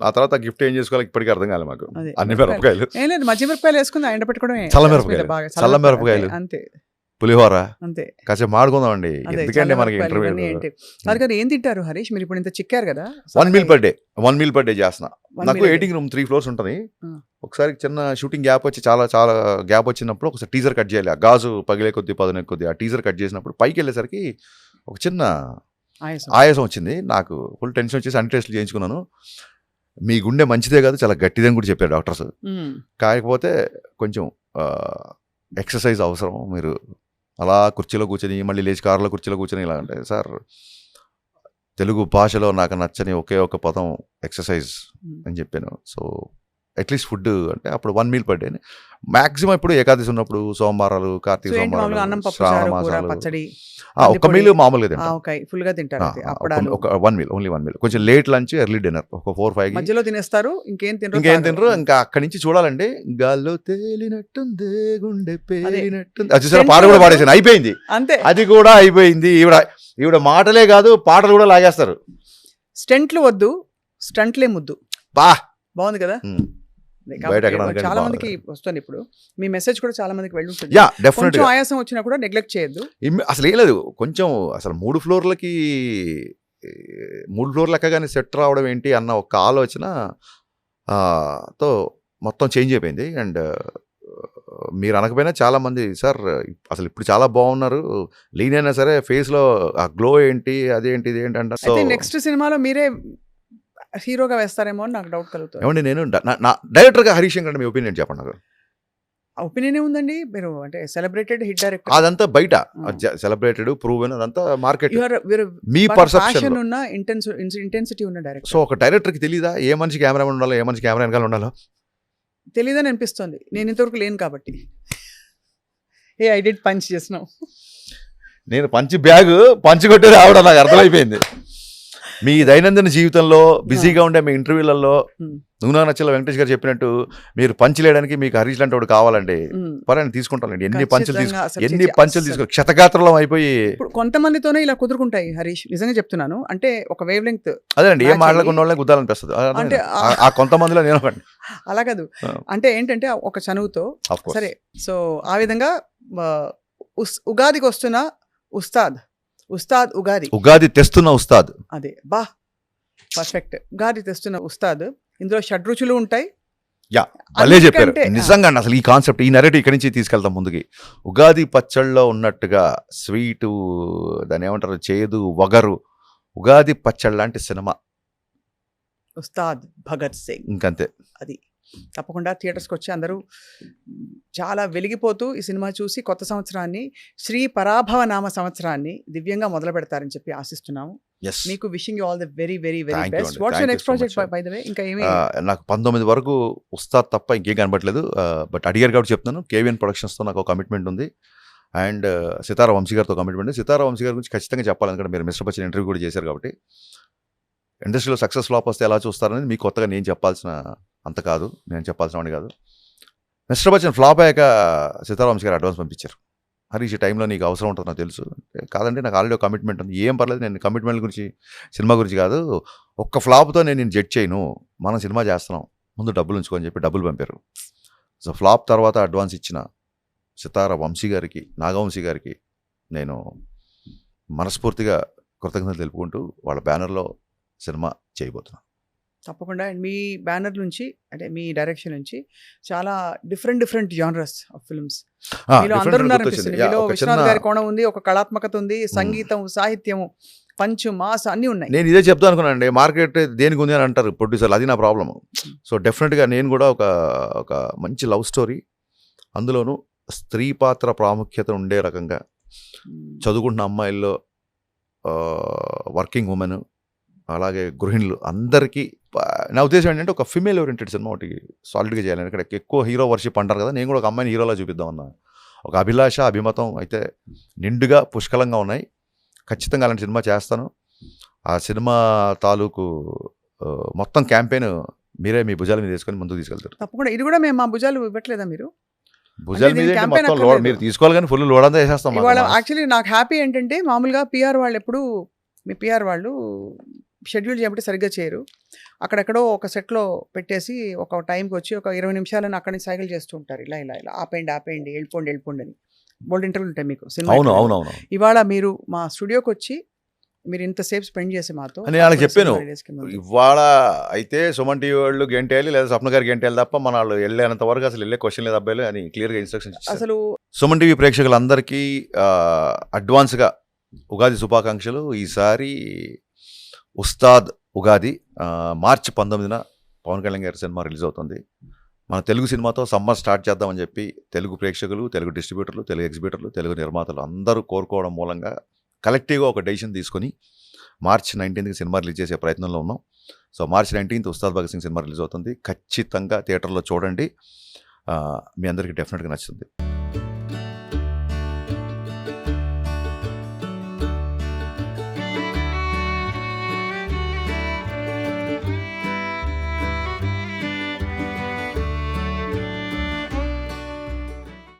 ఆ తర్వాత గిఫ్ట్ ఏం చేసుకోవాలి ఇప్పటికీ అర్థం కాలేదు మాకు. అన్ని మిరపకాయలు ఏం లేదు, మధ్య మిరపకాయలు వేసుకుని ఎండ పెట్టుకోవడం, చల్ల మిరపకాయలు, అంతే, పులిహోర, అంతే. కాసేపు మాడుకుందాం అండి. ఎందుకంటే మనకి ఇంటర్వ్యూ అందుకని ఏం తింటారు హరీష్ మీరు? ఇప్పుడు ఇంత చిక్కారు కదా. 1 meal per day చేస్తున్నా. నాకు ఎడిటింగ్ రూమ్ 3 floors ఉంటుంది. ఒకసారి చిన్న షూటింగ్ గ్యాప్ వచ్చి చాలా గ్యాప్ వచ్చినప్పుడు ఒకసారి టీజర్ కట్ చేయాలి. ఆ గాజు పగిలే కొద్ది పదునే కొద్ది ఆ టీజర్ కట్ చేసినప్పుడు పైకి వెళ్ళేసరికి ఒక చిన్న ఆయాసం వచ్చింది. నాకు ఫుల్ టెన్షన్ వచ్చేసి అన్ని టెస్టులు చేయించుకున్నాను. మీ గుండె మంచిదే కాదు, చాలా గట్టిదని కూడా చెప్పారు డాక్టర్స్. కాకపోతే కొంచెం ఎక్సర్సైజ్ అవసరం, మీరు అలా కుర్చీలో కూర్చొని మళ్ళీ లేచి కారులో కుర్చీలో కూర్చొని ఇలా అంటే, సార్ తెలుగు భాషలో నాకు నచ్చని ఒకే ఒక పదం ఎక్సర్సైజ్ అని చెప్పాను. సో అట్లీస్ట్ ఫుడ్ అంటే అప్పుడు 1 meal per day మాక్సిమం. ఇప్పుడు ఏకాదశి ఉన్నప్పుడు సోమవారాలు, కార్తీక సోమవారాలు, శ్రావణ మాసాలు ఒక మీల్ మామూలుగా తింటారు. ఒక 1 meal, ఓన్లీ 1 meal. కొంచెం లేట్ లంచ్, ఎర్లీ డిన్నర్, ఒక 4-5 మధ్యలో తినేస్తారు. ఇంకేం తినరు. ఇంకా అక్కడి నుంచి చూడాలండి. గాల్లో తేలినట్టుంది గుండె పేలినట్టుంది, అది చూసారా, పాట కూడా పాడేసాను, అయిపోయింది అంతే. అది కూడా అయిపోయింది. ఈవిడ మాటలే కాదు పాటలు కూడా లాగేస్తారు. స్టంట్లు వద్దు, స్టంట్లే ముద్దు. బాగుంది కదా. చాలా మందికి వస్తుంది. ఇప్పుడు మీ మెసేజ్ కూడా చాలా మందికి వెళ్ళి ఉంటుంది. కొంచెం ఆయాసం వచ్చినా కూడా నెగ్లెక్ట్ చేయొద్దు. అసలు ఏం లేదు, కొంచెం అసలు 3 ఫ్లోర్లకి 3 ఫ్లోర్లు ఎక్కగానే సెట్ రావడం ఏంటి అన్న ఒక ఆలోచన తో మొత్తం చేంజ్ అయిపోయింది. అండ్ మీరు అనకపోయినా చాలా మంది, సార్ అసలు ఇప్పుడు చాలా బాగున్నారు, లీన్ అయినా సరే ఫేస్ లో ఆ గ్లో ఏంటి, అదేంటి ఇదేంటి అంటే. సో నెక్స్ట్ సినిమాలో మీరే హీరోగా వేస్తారేమో అని నాకు డౌట్ కలుగుతుంది. ఏమండి, నేను డైరెక్టర్గా హరీష్ శంకర్ మీ ఒపీనియన్ చెప్పండి. నాకు ఒపీనియన్ ఏముందండి, మీరు అంటే సెలబ్రేటెడ్ హిట్ డైరెక్టర్, అదంతా బయట సెలబ్రేటెడ్ ప్రూవెన్, అదంతా మార్కెట్. మీ పర్సెప్షన్ ఉన్న ఇంటెన్సిటీ ఉన్న డైరెక్టర్. సో ఒక డైరెక్టర్కి తెలీదా ఏ మనిషి కెమెరామెన్ ఉండాలో, ఏ మనిషి కెమెరా వెనకాల ఉండాలో? తెలీదని అనిపిస్తుంది. నేను ఇంతవరకు లేను కాబట్టి. ఐ డిడ్ పంచ్ చేసినావు. నేను పంచి కొట్టేది ఆవిడ, నాకు అర్థమైపోయింది. మీ దైనందిన జీవితంలో బిజీగా ఉండే మీ ఇంటర్వ్యూలలో నూనా నచ్చల వెంకటేష్ గారు చెప్పినట్టు మీరు పంచలేయడానికి మీకు హరీష్ లాంటి వాడు కావాలండి, పరండి తీసుకుంటానండి. ఎన్ని పంచులు తీసుకో క్షతగాత్రలం అయిపోయి. కొంతమందితోనే ఇలా కుదురుకుంటాయి హరీష్, నిజంగా చెప్తున్నాను. అంటే ఒక వేవ్ లెంగ్త్, అదేండి, ఏం మాట్లాడుకున్న వాళ్ళని గుద్దాలనిపిస్తుంది. అంటే ఆ కొంతమందిలో నేను అలా కాదు. అంటే ఏంటంటే ఒక చనువుతో సరే. సో ఆ విధంగా ఉగాదికి వస్తున్న ఉస్తాద్ ఉస్తాద్ ఉగాది. ఉగాది తెస్తున్న ఉస్తాద్. అదే బా పర్ఫెక్ట్. ఉగాది తెస్తున్న ఉస్తాద్. ఇందులో షడ్రుచులు ఉంటాయి. యా భలే చెప్పారు అన్నిటికంటే, నిజంగా అండి. అసలు ఈ కాన్సెప్ట్, ఈ నెరేటివ్ ఇక్కడి నుంచి తీసుకెళ్తాం ముందుకి. ఉగాది పచ్చళ్ళలో ఉన్నట్టుగా స్వీటు, దాని ఏమంటారు, చేదు, వగరు, ఉగాది పచ్చళ్ళ లాంటి సినిమా ఉస్తాద్ భగత్ సింగ్. ఇంకంతే. అది తప్పకుండా థియేటర్స్కి వచ్చి అందరూ చాలా వెలిగిపోతూ ఈ సినిమా చూసి కొత్త సంవత్సరాన్ని, శ్రీ పరాభవ నామ సంవత్సరాన్ని దివ్యంగా మొదలు పెడతారని చెప్పి ఆశిస్తున్నాము. ఎస్, మీకు wishing you all the very very very Thank you best. అండి. What's Thank your you next so project much. By the way? ఇంకా ఏమి? నాకు 19 వరకు ఉస్తాద్ తప్ప ఇంకేం కనబడలేదు. బట్ అడిగారు కాబట్టి చెప్తున్నాను, కేవీఎన్ ప్రొడక్షన్స్తో నాకు ఒక కమిట్మెంట్ ఉంది. అండ్ సితారా వంశీ గారితో కమిట్మెంట్. సితారా వంశీ గారి గురించి ఖచ్చితంగా చెప్పాలి, ఎందుకంటే మీరు మిస్టర్ బచ్చన్ ఇంటర్వ్యూ కూడా చేశారు కాబట్టి. ఇండస్ట్రీలో సక్సెస్ ఫ్లాప్ వస్తే ఎలా చూస్తారనేది మీకు కొత్తగా నేను చెప్పాల్సిన అంత కాదు, నేను చెప్పాల్సిన వాడిని కాదు. మిస్టర్ బచ్చన్ ఫ్లాప్ అయ్యాక సితారా వంశీ గారు అడ్వాన్స్ పంపించారు. హరీష్, ఈ టైంలో నీకు అవసరం ఉంటుంది నాకు తెలుసు. కాదండి, నాకు ఆల్రెడీ ఒక కమిట్మెంట్ ఉంది. ఏం పర్లేదు, నేను కమిట్మెంట్ గురించి, సినిమా గురించి కాదు, ఒక్క ఫ్లాప్తో నేను జడ్జ్ చేయను, మనం సినిమా చేస్తున్నాం, ముందు డబ్బులు ఉంచుకొని చెప్పి డబ్బులు పంపారు. సో ఫ్లాప్ తర్వాత అడ్వాన్స్ ఇచ్చిన సితారా వంశీ గారికి, నాగవంశీ గారికి నేను మనస్ఫూర్తిగా కృతజ్ఞతలు తెలుపుకుంటూ వాళ్ళ బ్యానర్లో సినిమా చేయబోతున్నాను. తప్పకుండా. అండ్ మీ బ్యానర్ నుంచి, అంటే మీ డైరెక్షన్ నుంచి చాలా డిఫరెంట్ జానరస్ ఆఫ్ ఫిల్మ్స్ మీలో అందరూ ఉన్నారనిపిస్తుంది. మీలో విశ్వనాథ్ గారి కోణం ఉంది, ఒక కళాత్మకత ఉంది, సంగీతం, సాహిత్యము, పంచు, మాస్ అన్నీ ఉన్నాయి. నేను ఇదే చెప్తాను అనుకున్నానండి, మార్కెట్ దేనికి ఉంది అని అంటారు ప్రొడ్యూసర్లు, అది నా ప్రాబ్లమ్. సో డెఫినెట్గా నేను కూడా ఒక మంచి లవ్ స్టోరీ, అందులోనూ స్త్రీ పాత్ర ప్రాముఖ్యత ఉండే రకంగా, చదువుకుంటున్న అమ్మాయిల్లో వర్కింగ్ ఉమెన్, అలాగే గృహిణులు అందరికీ, నా ఉద్దేశం ఏంటంటే ఒక ఫిమేల్ ఓరియంటెడ్ సినిమా ఒకటి సాలిడ్గా చేయాలని. ఇక్కడ ఎక్కువ హీరో వర్షిప్ అంటారు కదా, నేను కూడా ఒక అమ్మాయిని హీరోలా చూపిద్దామన్న ఒక అభిలాష, అభిమతం అయితే నిండుగా పుష్కలంగా ఉన్నాయి. ఖచ్చితంగా అలాంటి సినిమా చేస్తాను. ఆ సినిమా తాలూకు మొత్తం క్యాంపెయిన్ మీరే మీ భుజాల మీద తీసుకొని ముందుకు తీసుకెళ్తారు. తప్పకుండా. ఇది కూడా మేము మా భుజాలు ఇవ్వట్లేదా మీరు? భుజాల అంటే మీద దీనికి campaign మొత్తం అక్కర్లేదు. మీరు తీసుకోవాలి కానీ ఫుల్ లోడ్ అంతా వేసేస్తాం. ఇవాళ యాక్చువల్లీ నాకు హ్యాపీ ఏంటంటే, మామూలుగా పిఆర్ వాళ్ళు ఎప్పుడు, మీ పిఆర్ వాళ్ళు షెడ్యూల్ చేయబట్టి సరిగ్గా చేయరు. అక్కడెక్కడో ఒక సెట్లో పెట్టేసి ఒక టైంకి వచ్చి ఒక 20 నిమిషాలని అక్కడి నుంచి సైకిల్ చేస్తూ ఉంటారు. ఇలా ఆపేయండి, వెళ్ళిపోండి అని. బోల్డ్ ఇంటర్వ్యూలు ఉంటాయి మీకు సినిమా. అవును. ఇవాళ మీరు మా స్టూడియోకి వచ్చి మీరు ఇంతసేపు స్పెండ్ చేసి మాతో, నేను వాళ్ళకి చెప్పాను, సినిమా release కి ముందు. ఇవాళ అయితే సుమన్ టీవీ వాళ్ళు గెంటేయాలి లేదా స్వప్న గారు గెంటేయాలి తప్ప మన వాళ్ళు వెళ్ళేంత వరకు అసలు వెళ్ళే క్వశ్చన్ లేదు అబ్బాయిలు అని క్లియర్గా ఇన్స్ట్రక్షన్స్ ఇచ్చారు. అసలు సుమన్ టీవీ ప్రేక్షకులందరికీ అడ్వాన్స్గా ఉగాది శుభాకాంక్షలు. ఈసారి ఉస్తాద్ ఉగాది మార్చి 19న పవన్ కళ్యాణ్ గారి సినిమా రిలీజ్ అవుతుంది. మన తెలుగు సినిమాతో సమ్మర్ స్టార్ట్ చేద్దామని చెప్పి తెలుగు ప్రేక్షకులు, తెలుగు డిస్ట్రిబ్యూటర్లు, తెలుగు ఎగ్జిబిటర్లు, తెలుగు నిర్మాతలు అందరూ కోరుకోవడం మూలంగా కలెక్టివ్గా ఒక డెసిషన్ తీసుకొని మార్చి 19కి సినిమా రిలీజ్ చేసే ప్రయత్నంలో ఉన్నాం. సో మార్చి 19 ఉస్తాద్ భగత్ సింగ్ సినిమా రిలీజ్ అవుతుంది. ఖచ్చితంగా థియేటర్లో చూడండి, మీ అందరికీ డెఫినెట్గా నచ్చుతుంది.